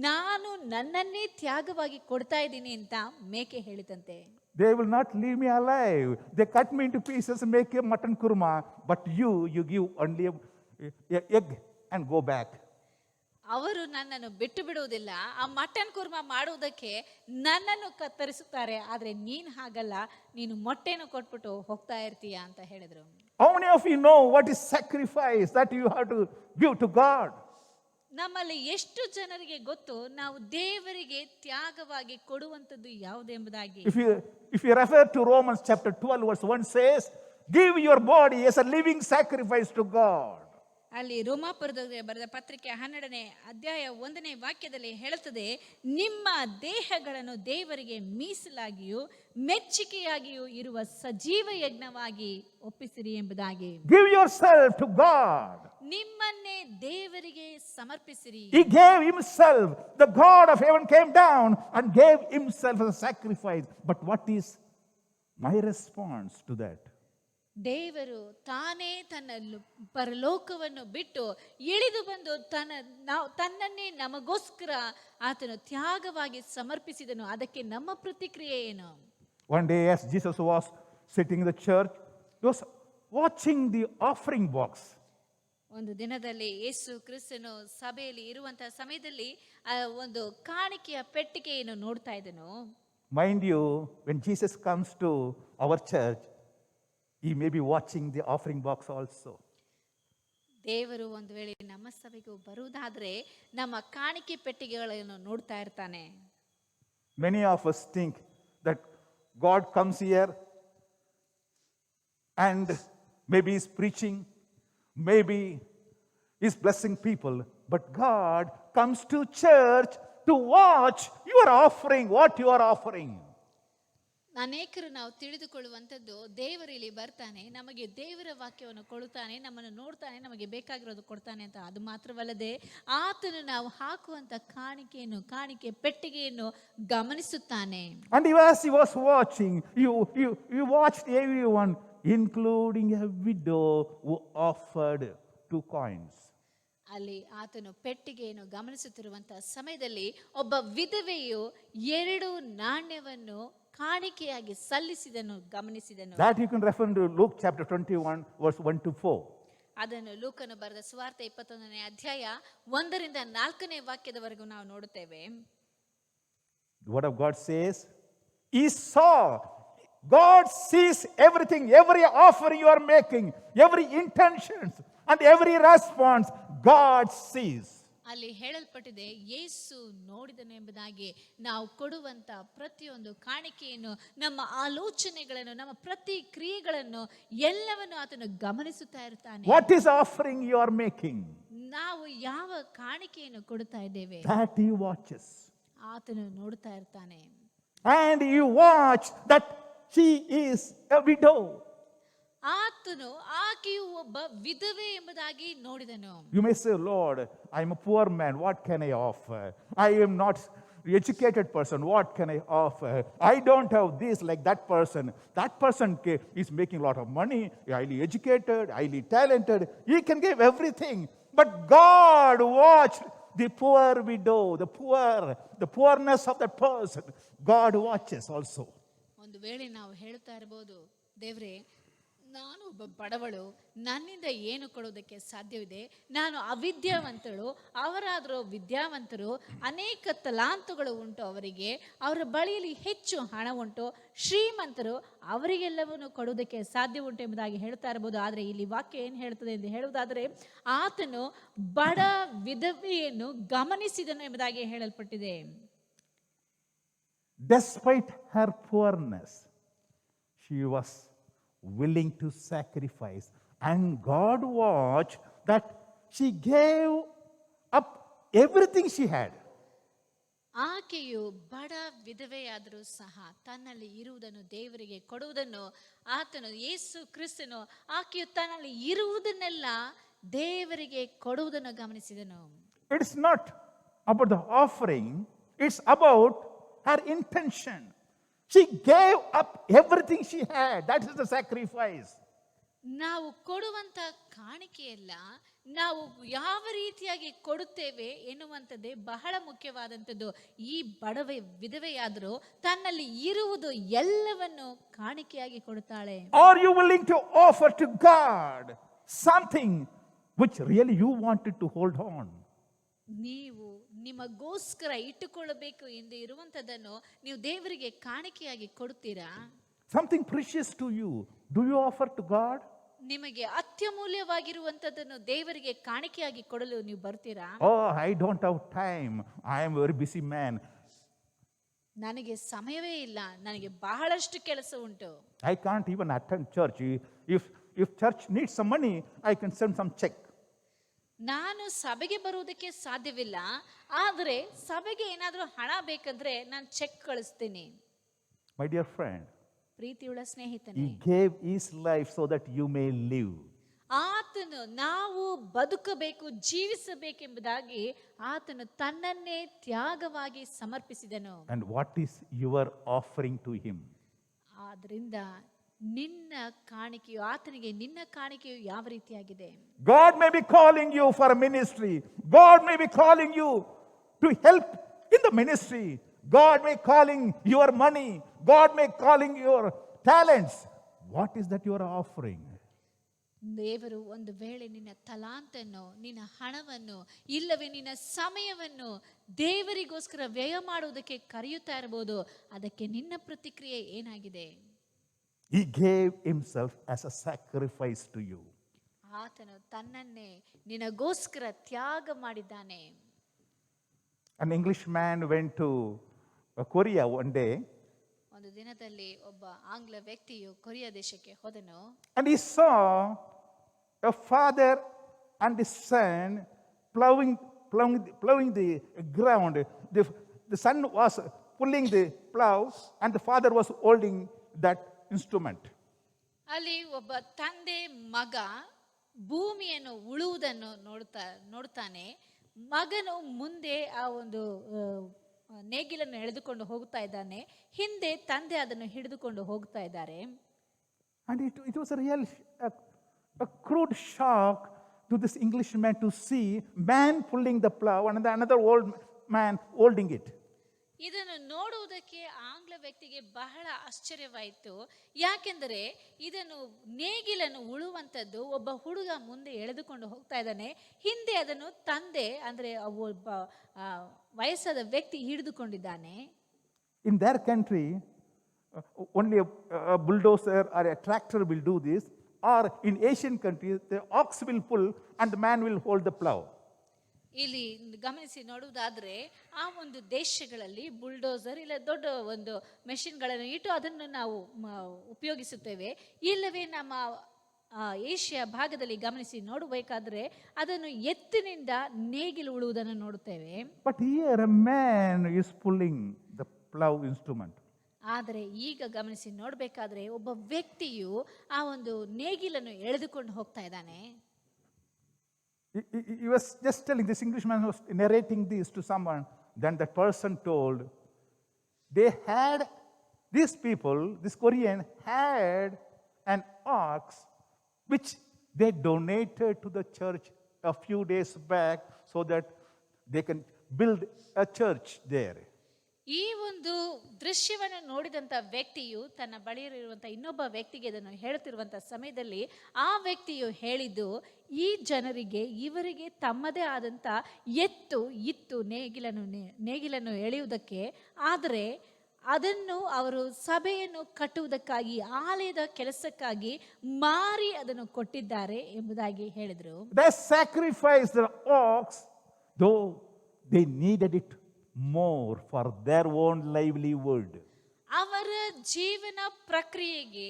C: ನಾನು ನನ್ನನ್ನೇ ತ್ಯಾಗವಾಗಿ ಕೊಡ್ತಾ ಇದ್ದೀನಿ ಅಂತ ಮೇಕೆ ಹೇಳಿದಂತೆ.
D: They will not leave me alive. They cut me into pieces and make a mutton kurma, but you give only a egg and go back.
C: ಅವರು ನನ್ನನ್ನು ಬಿಟ್ಟು ಬಿಡುವುದಿಲ್ಲ, ಆ ಮಟನ್ ಕುರ್ಮಾ ಮಾಡುವುದಕ್ಕೆ ನನ್ನನ್ನು ಕತ್ತರಿಸುತ್ತಾರೆ, ಆದರೆ ನೀನು ಹಾಗಲ್ಲ, ನೀನು ಮೊಟ್ಟೆಯನ್ನು ಕೊಟ್ಬಿಟ್ಟು ಹೋಗ್ತಾ ಇರ್ತೀಯ ಅಂತ ಹೇಳಿದ್ರು.
D: How many of you know what is sacrifice that you have to give to God?
C: ನಮ್ಮಲ್ಲಿ ಎಷ್ಟು ಜನರಿಗೆ ಗೊತ್ತು ನಾವು ದೇವರಿಗೆ ತ್ಯಾಗವಾಗಿ ಕೊಡುವಂಥದ್ದು ಯಾವುದೆಂಬುದಾಗಿ?
D: If you refer to Romans chapter 12 verse 1 says, give your body as a living sacrifice to God.
C: ಅಲ್ಲಿ ರೋಮಾಪುರದಲ್ಲಿ ಬರೆದ ಪತ್ರಿಕೆ 12ನೇ ಅಧ್ಯಾಯ 1ನೇ ವಾಕ್ಯದಲ್ಲಿ ಹೇಳುತ್ತದೆ, ನಿಮ್ಮ ದೇಹಗಳನ್ನು ದೇವರಿಗೆ ಮೀಸಲಾಗಿಯೂ ಮೆಚ್ಚುಗೆಯಾಗಿಯೂ ಇರುವ ಸಜೀವ ಯಜ್ಞವಾಗಿ ಒಪ್ಪಿಸಿರಿ ಎಂಬುದಾಗಿ.
D: Give yourself to God.
C: ನಿಮ್ಮನ್ನೇ ದೇವರಿಗೆ ಸಮರ್ಪಿಸಿರಿ.
D: He gave himself. The God of heaven came down and gave himself as a sacrifice. But what is my response to that?
C: ದೇವರು ತಾನೇ ತನ್ನ ಪರಲೋಕವನ್ನು ಬಿಟ್ಟು ಇಳಿದು ಬಂದು ತನ್ನನ್ನೇ ನಮಗೋಸ್ಕರ ಆತನು ತ್ಯಾಗವಾಗಿ ಸಮರ್ಪಿಸಿದನು. ಅದಕ್ಕೆ ನಮ್ಮ ಪ್ರತಿಕ್ರಿಯೆ ಏನು?
D: One day as Jesus was sitting in the church, he was watching the offering box.
C: ಒಂದು ದಿನದಲ್ಲಿ ಯೇಸು ಕ್ರಿಸ್ತನು ಸಭೆಯಲ್ಲಿ ಇರುವಂತಹ ಸಮಯದಲ್ಲಿ ಒಂದು ಕಾಣಿಕೆಯ ಪೆಟ್ಟಿಗೆಯನ್ನು ನೋಡ್ತಾ ಇದ್ದನು.
D: Mind you, when Jesus comes to our church, he may be watching the offering box also.
C: ದೇವರು ಒಂದು ವೇಳೆ ನಮ್ಮ ಸಭೆಗೂ ಬರುವುದಾದ್ರೆ ನಮ್ಮ ಕಾಣಿಕೆ ಪೆಟ್ಟಿಗೆಗಳನ್ನು ನೋಡ್ತಾ ಇರ್ತಾನೆ.
D: Many of us think that God comes here and maybe he's preaching, maybe he's blessing people, but God comes to church to watch your offering, what you are offering.
C: ಅನೇಕರು ನಾವು ತಿಳಿದುಕೊಳ್ಳುವಂಥದ್ದು, ದೇವರು ಇಲ್ಲಿ ಬರ್ತಾನೆ, ನಮಗೆ ದೇವರ ವಾಕ್ಯವನ್ನು ಕೊಡುತ್ತಾನೆ, ನಮ್ಮನ್ನು ನೋಡ್ತಾನೆ, ನಮಗೆ ಬೇಕಾಗಿರೋದು ಕೊಡ್ತಾನೆ ಅಂತ. ಅದು ಮಾತ್ರವಲ್ಲದೆ ಆತನು ನಾವು ಹಾಕುವಂತ ಕಾಣಿಕೆ ಪೆಟ್ಟಿಗೆಯನ್ನು ಗಮನಿಸುತ್ತಾನೆ.
D: And as he was watching, you watched everyone, including a widow who offered 2 coins.
C: ಅಲ್ಲಿ ಆತನು ಪೆಟ್ಟಿಗೆಯನ್ನು ಗಮನಿಸುತ್ತಿರುವಂತಹ ಸಮಯದಲ್ಲಿ ಒಬ್ಬ ವಿಧವೆಯು 2 ನಾಣ್ಯವನ್ನು ಕಾಣಿಕೆಯಾಗಿ ಸಲ್ಲಿಸಿದನು, ಗಮನಿಸಿದನು.
D: That you can refer to Luke chapter 21 verse 1 to 4.
C: ಅದನ್ನು ಲೂಕನು ಬರೆದ ಸುವಾರ್ತೆ 21ನೇ ಅಧ್ಯಾಯ 1ರಿಂದ 4ನೇ ವಾಕ್ಯದವರೆಗೂ ನಾವು ನೋಡುತ್ತೇವೆ.
D: The word of God says, he saw, God sees everything, every offer you are making, every intentions and every response, God sees.
C: ಅಲ್ಲಿ ಹೇಳಲ್ಪಟ್ಟಿದೆ, ಯೇಸು ನೋಡಿದನು ಎಂಬುದಾಗಿ. ನಾವು ಕೊಡುವಂತ ಪ್ರತಿಯೊಂದು ಕಾಣಿಕೆಯನ್ನು, ನಮ್ಮ ಆಲೋಚನೆಗಳನ್ನು, ನಮ್ಮ ಪ್ರತಿ ಕ್ರಿಯೆಗಳನ್ನು ಎಲ್ಲವನ್ನು ಆತನು ಗಮನಿಸುತ್ತಾ ಇರ್ತಾನೆ.
D: What is offering you are making?
C: ನಾವು ಯಾವ ಕಾಣಿಕೆಯನ್ನು ಕೊಡುತ್ತಾ ಇದ್ದೇವೆ,
D: That he watches.
C: ಆತನು ನೋಡುತ್ತಾ ಇರ್ತಾನೆ.
D: And you watch that she is a widow.
C: ಆತನು ಆಕೆಯು ಒಬ್ಬ ವಿಧವೆ ಎಂಬುದಾಗಿ ನೋಡಿದನು.
D: You may say, Lord, I am a poor man, what can I offer? I am not educated person, what can I offer? I don't have this like that person. That person is making a lot of money, highly educated, highly talented. He can give everything. But God watched the poor widow, the poorness of that person. God watches also.
C: ಒಂದು ವೇಳೆ ನಾವು ಹೇಳ್ತಾ ಇರಬಹುದು, ದೇವರೇ, ನಾನು ಒಬ್ಬ ಬಡವಳು, ನನ್ನಿಂದ ಏನು ಕೊಡೋದಕ್ಕೆ ಸಾಧ್ಯವಿದೆ, ನಾನು ಅವಿದ್ಯಾವಂತಳು, ಅವರಾದರೂ ವಿದ್ಯಾವಂತರು, ಅನೇಕ ತಲಾಂತುಗಳು ಉಂಟು ಅವರಿಗೆ, ಅವರ ಬಳಿಯಲ್ಲಿ ಹೆಚ್ಚು ಹಣ ಉಂಟು, ಶ್ರೀಮಂತರು, ಅವರಿಗೆಲ್ಲವನ್ನು ಕೊಡುವುದಕ್ಕೆ ಸಾಧ್ಯ ಉಂಟು ಎಂಬುದಾಗಿ ಹೇಳ್ತಾ ಇರಬಹುದು. ಆದರೆ ಇಲ್ಲಿ ವಾಕ್ಯ ಏನು ಹೇಳ್ತದೆ ಎಂದು ಹೇಳುವುದಾದರೆ, ಆತನು ಬಡ ವಿಧವೆಯನ್ನು ಗಮನಿಸಿದನು ಎಂಬುದಾಗಿ ಹೇಳಲ್ಪಟ್ಟಿದೆ.
D: Despite her poorness, she was willing to sacrifice, and God watched that she gave up everything she had.
C: ಆಕೆಯು ಬಡ ವಿಧವೆಯಾದರೂ ಸಹ ತನ್ನಲ್ಲಿ ಇರುವುದನ್ನು ದೇವರಿಗೆ ಕೊಡುವುದನ್ನು ಆತನು, ಯೇಸು ಕ್ರಿಸ್ತನು, ಆಕೆಯು ತನ್ನಲ್ಲಿ ಇರುವುದನ್ನೆಲ್ಲ ದೇವರಿಗೆ ಕೊಡುವುದನ್ನು ಗಮನಿಸಿದನು.
D: It's not about the offering, it's about her intention. She gave up everything she had. That is the sacrifice.
C: ನಾವು ಕೊಡುವಂತ ಕಾಣಿಕೆಯಲ್ಲ, ನಾವು ಯಾವ ರೀತಿಯಾಗಿ ಕೊಡುತ್ತೇವೆ ಎನ್ನುವಂಥದ್ದೇ ಬಹಳ ಮುಖ್ಯವಾದಂಥದ್ದು. ಈ ವಿಧವೆಯಾದರೂ ತನ್ನಲ್ಲಿ ಇರುವುದು ಎಲ್ಲವನ್ನು ಕಾಣಿಕೆಯಾಗಿ ಕೊಡುತ್ತಾಳೆ.
D: Are you willing to offer to God something which really you wanted to hold on?
C: ನೀವು ನಿಮಗೋಸ್ಕರ ಇಟ್ಟುಕೊಳ್ಳಬೇಕು ಎಂದು ಇರುವಂತದನ್ನು ನೀವು ದೇವರಿಗೆ ಕಾಣಿಕೆಯಾಗಿ ಕೊಡುತ್ತೀರಾ?
D: Something precious to you, do you offer to God?
C: ನಿಮಗೆ ಅತ್ಯಮೂಲ್ಯವಾಗಿರುವಂತದನ್ನು ದೇವರಿಗೆ ಕಾಣಿಕೆಯಾಗಿ ಕೊಡಲು ನೀವು ಬರ್ತೀರಾ?
D: Oh, I don't have time, I am a very busy man.
C: ನನಗೆ ಸಮಯವೇ ಇಲ್ಲ, ನನಗೆ ಬಹಳಷ್ಟು ಕೆಲಸ ಉಂಟು.
D: I can't even attend church. If church needs some money, I can send some check.
C: ನಾನು ಸಭೆಗೆ ಬರುವುದಕ್ಕೆ ಸಾಧ್ಯವಿಲ್ಲ, ಆದರೆ ಸಭೆಗೆ ಏನಾದರೂ ಹಣ ಬೇಕಂದ್ರೆ ನಾನು ಚೆಕ್ ಕಳಿಸ್ತೀನಿ.
D: My dear friend,
C: ಪ್ರೀತಿಯುಳ್ಳ ಸ್ನೇಹಿತನೇ,
D: he gave his life so that you may live.
C: ಆತನು ನಾವು ಬದುಕಬೇಕು, ಜೀವಿಸಬೇಕೆಂಬುದಾಗಿ ಆತನು ತನ್ನನ್ನೇ ತ್ಯಾಗವಾಗಿ ಸಮರ್ಪಿಸಿದನು.
D: And what is your offering to him?
C: ಆದ್ರಿಂದ ನಿನ್ನ ಕಾಣಿಕೆಯು, ಆತನಿಗೆ ನಿನ್ನ ಕಾಣಿಕೆಯು ಯಾವ ರೀತಿಯಾಗಿದೆ?
D: God may be calling you for a ministry. God may be calling you to help in the ministry. God may calling your money. God may calling your talents. What is that you are offering?
C: ದೇವರು ಒಂದು ವೇಳೆ ನಿನ್ನ ತಲಾಂತನ್ನು, ನಿನ್ನ ಹಣವನ್ನು, ಇಲ್ಲವೇ ನಿನ್ನ ಸಮಯವನ್ನು ದೇವರಿಗೋಸ್ಕರ ವ್ಯಯ ಮಾಡುವುದಕ್ಕೆ ಕರೆಯುತ್ತಾ ಇರಬಹುದು. ಅದಕ್ಕೆ ನಿನ್ನ ಪ್ರತಿಕ್ರಿಯೆ ಏನಾಗಿದೆ?
D: He gave himself as a sacrifice to you.
C: ಆತನು ತನ್ನನ್ನೇ ನಿನಗೋಸ್ಕರ ತ್ಯಾಗ ಮಾಡಿದ್ದಾನೆ.
D: An Englishman went to Korea one day.
C: ಒಂದು ದಿನದಲ್ಲಿ ಒಬ್ಬ ಆಂಗ್ಲ ವ್ಯಕ್ತಿಯು ಕೊರಿಯಾ ದೇಶಕ್ಕೆ ಹೋದನು.
D: And he saw a father and his son plowing the ground. The son was pulling the plow and the father was holding that instrument.
C: ಅಲ್ಲಿ ಒಬ್ಬ ತಂದೆ ಮಗ ಭೂಮಿಯನ್ನು ಉಳುವುದನ್ನು ನೋಡ್ತಾನೆ. ಮಗನು ಮುಂದೆ ಆ ಒಂದು ನೇಗಿಲನ್ನು ಎಳೆದುಕೊಂಡು ಹೋಗ್ತಾ ಇದ್ದಾನೆ, ಹಿಂದೆ ತಂದೆ ಅದನ್ನು ಹಿಡಿದುಕೊಂಡು ಹೋಗ್ತಾ ಇದ್ದಾರೆ.
D: And it was a crude shock to this Englishman to see man pulling the plow and another old man holding it.
C: ಇದನ್ನು ನೋಡುವುದಕ್ಕೆ ಆಂಗ್ಲ ವ್ಯಕ್ತಿಗೆ ಬಹಳ ಆಶ್ಚರ್ಯವಾಯಿತು. ಯಾಕೆಂದರೆ ಇದನ್ನು ನೇಗಿಲನ್ನು ಉಳುವಂಥದ್ದು ಒಬ್ಬ ಹುಡುಗ ಮುಂದೆ ಎಳೆದುಕೊಂಡು ಹೋಗ್ತಾ ಇದ್ದಾನೆ, ಹಿಂದೆ ಅದನ್ನು ತಂದೆ ಅಂದರೆ ಒಬ್ಬ ವಯಸ್ಸಾದ ವ್ಯಕ್ತಿ ಹಿಡಿದುಕೊಂಡಿದ್ದಾನೆ.
D: In their country, only a bulldozer or a tractor will do this, or in Asian countries, the ox will pull and the man will hold the plow.
C: ಇಲ್ಲಿ ಗಮನಿಸಿ ನೋಡುವುದಾದ್ರೆ ಆ ಒಂದು ದೇಶಗಳಲ್ಲಿ ಬುಲ್ಡೋಸರ್ ಇಲ್ಲ ದೊಡ್ಡ ಒಂದು ಮೆಷಿನ್ಗಳನ್ನು ಇಟ್ಟು ಅದನ್ನು ನಾವು ಉಪಯೋಗಿಸುತ್ತೇವೆ. ಇಲ್ಲವೇ ನಮ್ಮ ಏಷ್ಯಾ ಭಾಗದಲ್ಲಿ ಗಮನಿಸಿ ನೋಡಬೇಕಾದ್ರೆ ಅದನ್ನು ಎತ್ತಿನಿಂದ ನೇಗಿಲು ಉಳುವುದನ್ನು ನೋಡುತ್ತೇವೆ.
D: But here a man is pulling the plow instrument.
C: ಆದರೆ ಈಗ ಗಮನಿಸಿ ನೋಡಬೇಕಾದ್ರೆ ಒಬ್ಬ ವ್ಯಕ್ತಿಯು ಆ ಒಂದು ನೇಗಿಲನ್ನು ಎಳೆದುಕೊಂಡು ಹೋಗ್ತಾ ಇದ್ದಾನೆ.
D: He was just telling, this Englishman was narrating this to someone. Then that person told, these people, this Korean had an ox which they donated to the church a few days back so that they can build a church there.
C: ಈ ಒಂದು ದೃಶ್ಯವನ್ನು ನೋಡಿದಂಥ ವ್ಯಕ್ತಿಯು ತನ್ನ ಬಳಿ ಇರುವಂಥ ಇನ್ನೊಬ್ಬ ವ್ಯಕ್ತಿಗೆ ಇದನ್ನು ಹೇಳುತ್ತಿರುವಂಥ ಸಮಯದಲ್ಲಿ ಆ ವ್ಯಕ್ತಿಯು ಹೇಳಿದ್ದು, ಈ ಜನರಿಗೆ ಇವರಿಗೆ ತಮ್ಮದೇ ಆದಂಥ ಇತ್ತು ನೇಗಿಲನ್ನು ಎಳೆಯುವುದಕ್ಕೆ, ಆದರೆ ಅದನ್ನು ಅವರು ಸಭೆಯನ್ನು ಕಟ್ಟುವುದಕ್ಕಾಗಿ ಆಲಯದ ಕೆಲಸಕ್ಕಾಗಿ ಮಾರಿ ಅದನ್ನು ಕೊಟ್ಟಿದ್ದಾರೆ ಎಂಬುದಾಗಿ ಹೇಳಿದರು.
D: They sacrificed the ox, though they needed it more for their own livelihood.
C: ಅವರ ಜೀವನ ಪ್ರಕ್ರಿಯೆಗೆ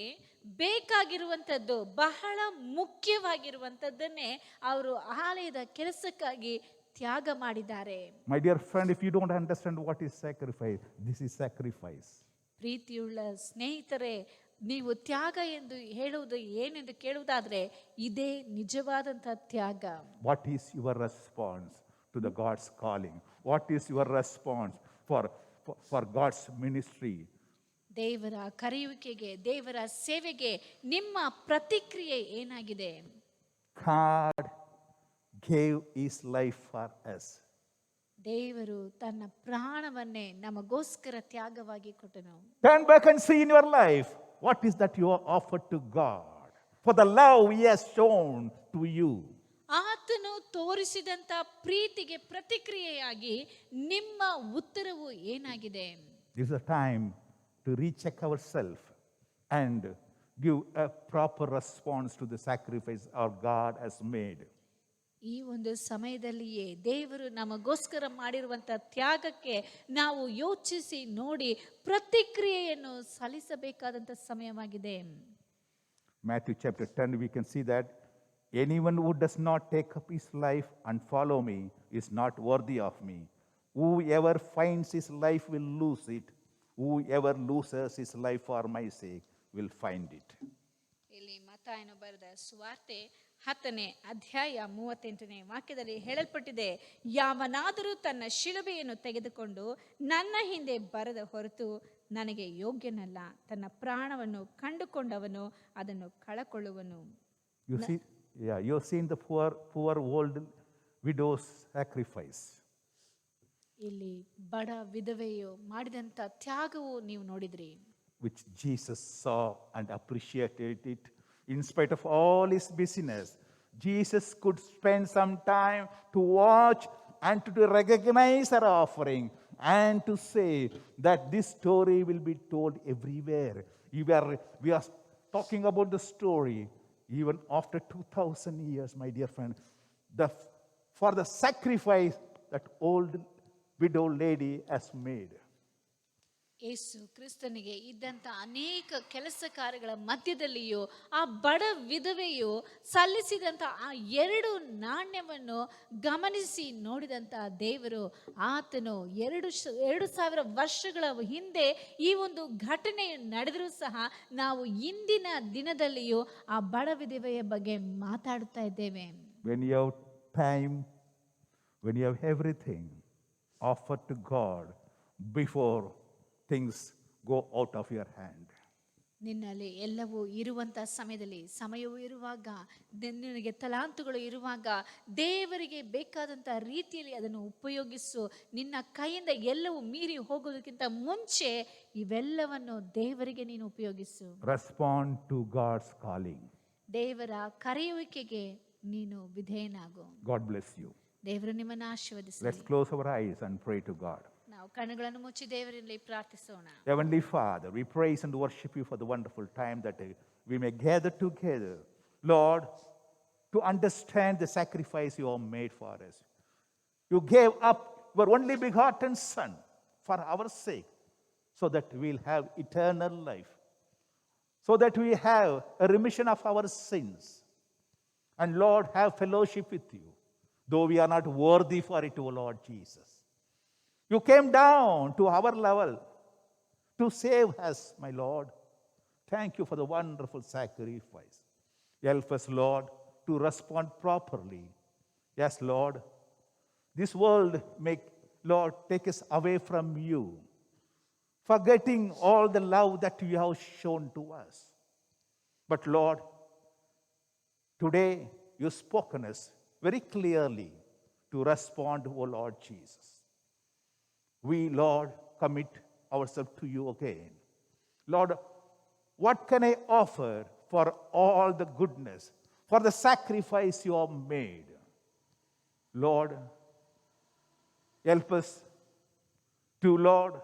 C: ಬೇಕಾಗಿರುವಂಥದ್ದು ಬಹಳ ಮುಖ್ಯವಾಗಿರುವಂಥದ್ದನ್ನೇ ಅವರು ಆಲಯದ ಕೆಲಸಕ್ಕಾಗಿ ತ್ಯಾಗ ಮಾಡಿದ್ದಾರೆ.
D: My dear friend, if you don't understand what is sacrifice, this is sacrifice.
C: ಪ್ರೀತಿಯುಳ್ಳ ಸ್ನೇಹಿತರೆ, ನೀವು ತ್ಯಾಗ ಎಂದು ಹೇಳುವುದು ಏನೆಂದು ಕೇಳುವುದಾದ್ರೆ ಇದೇ ನಿಜವಾದಂಥ ತ್ಯಾಗ.
D: What is your response to the God's calling? What is your response for God's ministry?
C: ದೇವರ ಕರೆಯುವಿಕೆಗೆ, ದೇವರ ಸೇವೆಗೆ ನಿಮ್ಮ ಪ್ರತಿಕ್ರಿಯೆ ಏನಾಗಿದೆ?
D: God gave his life for us.
C: ದೇವರು ತನ್ನ ಪ್ರಾಣವನ್ನೇ ನಮಗೋಸ್ಕರ ತ್ಯಾಗವಾಗಿ ಕೊಟ್ಟನು.
D: Turn back and see in your life, what is that you are offered to God for the love he has shown to you.
C: ಆತನು ತೋರಿಸಿದಂತ ಪ್ರೀತಿಗೆ ಪ್ರತಿಕ್ರಿಯೆಯಾಗಿ ನಿಮ್ಮ ಉತ್ತರವು ಏನಾಗಿದೆ?
D: This is a time to recheck ourselves and give a proper response to the sacrifice our God has made.
C: ಈ ಒಂದು ಸಮಯದಲ್ಲಿಯೇ ದೇವರು ನಮಗೋಸ್ಕರ ಮಾಡಿರುವಂಥ ತ್ಯಾಗಕ್ಕೆ ನಾವು ಯೋಚಿಸಿ ನೋಡಿ ಪ್ರತಿಕ್ರಿಯೆಯನ್ನು ಸಲ್ಲಿಸಬೇಕಾದಂಥ ಸಮಯವಾಗಿದೆ.
D: Matthew chapter 10, we can see that anyone who does not take up his life and follow me is not worthy of me. Whoever finds his life will lose it. Whoever loses his life for my sake will find it.
C: ಇಲ್ಲಿ ಮತ್ತಾಯನು ಬರೆದ ಸುವಾರ್ತೆ 10ನೇ ಅಧ್ಯಾಯ 38ನೇ ವಾಕ್ಯದಲ್ಲಿ ಹೇಳಲ್ಪಟ್ಟಿದೆ, ಯಾವನಾದರೂ ತನ್ನ ಶಿಲುಬೆಯನ್ನು ತೆಗೆದುಕೊಂಡು ನನ್ನ ಹಿಂದೆ ಬರದ ಹೊರತು ನನಗೆ ಯೋಗ್ಯನಲ್ಲ. ತನ್ನ ಪ್ರಾಣವನ್ನು ಕಂಡುಕೊಂಡವನು ಅದನ್ನು ಕಳಕೊಳ್ಳುವನು.
D: You've seen the poor old widow's sacrifice.
C: ಇಲ್ಲಿ ಬಡ ವಿಧವೆಯು ಮಾಡಿದಂಥ ತ್ಯಾಗವು ನೀವು ನೋಡಿದ್ರಿ.
D: Which Jesus saw and appreciated it. In spite of all his busyness, Jesus could spend some time to watch and to recognize her offering and to say that this story will be told everywhere. We are talking about the story even after 2000 years, my dear friend. For the sacrifice that old widow lady has made.
C: ಯೇಸು ಕ್ರಿಸ್ತನಿಗೆ ಇದ್ದಂಥ ಅನೇಕ ಕೆಲಸ ಕಾರ್ಯಗಳ ಮಧ್ಯದಲ್ಲಿಯೂ ಆ ಬಡ ವಿಧವೆಯು ಸಲ್ಲಿಸಿದಂಥ ಆ 2 ನಾಣ್ಯವನ್ನು ಗಮನಿಸಿ ನೋಡಿದಂಥ ದೇವರು ಆತನು 2,000 ವರ್ಷಗಳ ಹಿಂದೆ ಈ ಒಂದು ಘಟನೆ ನಡೆದರೂ ಸಹ ನಾವು ಇಂದಿನ ದಿನದಲ್ಲಿಯೂ ಆ ಬಡ ವಿಧವೆಯ ಬಗ್ಗೆ ಮಾತಾಡ್ತಾ ಇದ್ದೇವೆ.
D: When you have time, when you have everything, offer to God before things go out of your hand.
C: ನಿನ್ನಲ್ಲಿ ಎಲ್ಲವೂ ಇರುವಂಥ ಸಮಯದಲ್ಲಿ, ಸಮಯವೂ ಇರುವಾಗ, ನಿನಗೆ ತಲಾಂತುಗಳು ಇರುವಾಗ ದೇವರಿಗೆ ಬೇಕಾದಂಥ ರೀತಿಯಲ್ಲಿ ಅದನ್ನು ಉಪಯೋಗಿಸು. ನಿನ್ನ ಕೈಯಿಂದ ಎಲ್ಲವೂ ಮೀರಿ ಹೋಗೋದಕ್ಕಿಂತ ಮುಂಚೆ ಇವೆಲ್ಲವನ್ನು ದೇವರಿಗೆ ನೀನು ಉಪಯೋಗಿಸು.
D: Respond to God's calling.
C: ದೇವರ ಕರೆಯುವಿಕೆಗೆ ನೀನು ವಿಧೇಯನಾಗು.
D: God bless you.
C: ದೇವರು ನಿಮ್ಮನ್ನು ಆಶೀರ್ವದಿಸಲಿ.
D: Let's close our eyes and pray to God.
C: ನಾವು ಕಣ್ಣುಗಳನ್ನು ಮುಚ್ಚಿ ದೇವರಲ್ಲಿ ಪ್ರಾರ್ಥಿಸೋಣ.
D: Heavenly Father, we praise and worship you for the wonderful time that we may gather together, Lord, to understand the sacrifice you have made for us. You gave up your only begotten Son for our sake, so that we'll have eternal life, so that we have a remission of our sins, and Lord, have fellowship with you, though we are not worthy for it, O Lord Jesus. You came down to our level to save us, my Lord. Thank you for the wonderful sacrifice. Help us, Lord, to respond properly. Yes, Lord, this world may, Lord, take us away from you, forgetting all the love that you have shown to us. But Lord, today you've spoken us very clearly to respond, O Lord Jesus. We, Lord, commit ourselves to you again. Lord, what can I offer for all the goodness, for the sacrifice you have made? Lord, help us to, Lord,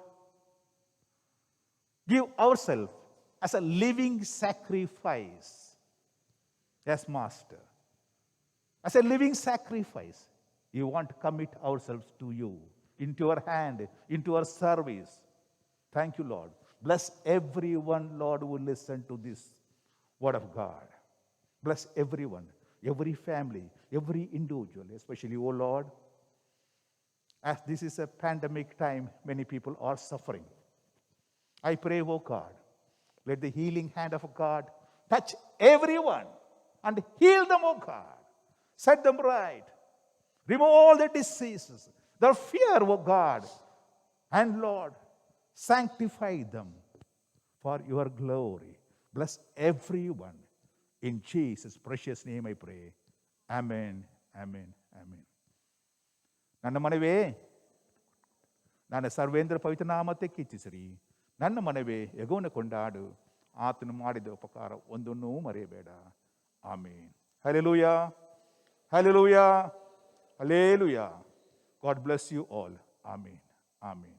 D: give ourselves as a living sacrifice. Yes, Master. As a living sacrifice, you want to commit ourselves to you, into your hand, into your service. Thank you, Lord. Bless everyone, Lord, who listen to this word of God. Bless everyone, every family, every individual, especially, oh Lord, as this is a pandemic time, many people are suffering. I pray, oh God, let the healing hand of God touch everyone and heal them, oh God. Set them right. Remove all the diseases, their fear, oh God. And Lord, sanctify them for your glory. Bless everyone. In Jesus' precious name I pray. Amen, amen, amen. ನನ್ನ ಮನವೇ ನಾನು ಸರ್ವೇಂದ್ರ ಪವಿತ್ರ ನಾಮത്തെ ಕೀರ್ತಿಸಿರಿ. ನನ್ನ ಮನವೇ ಯೆಹೋವನ ಕೊಂಡಾಡು, ಆತನು ಮಾಡಿದ ಉಪಕಾರ ಒಂದನ್ನೂ ಮರೆಯಬೇಡ. Amen. Hallelujah, hallelujah, hallelujah. God bless you all. Amen. Amen.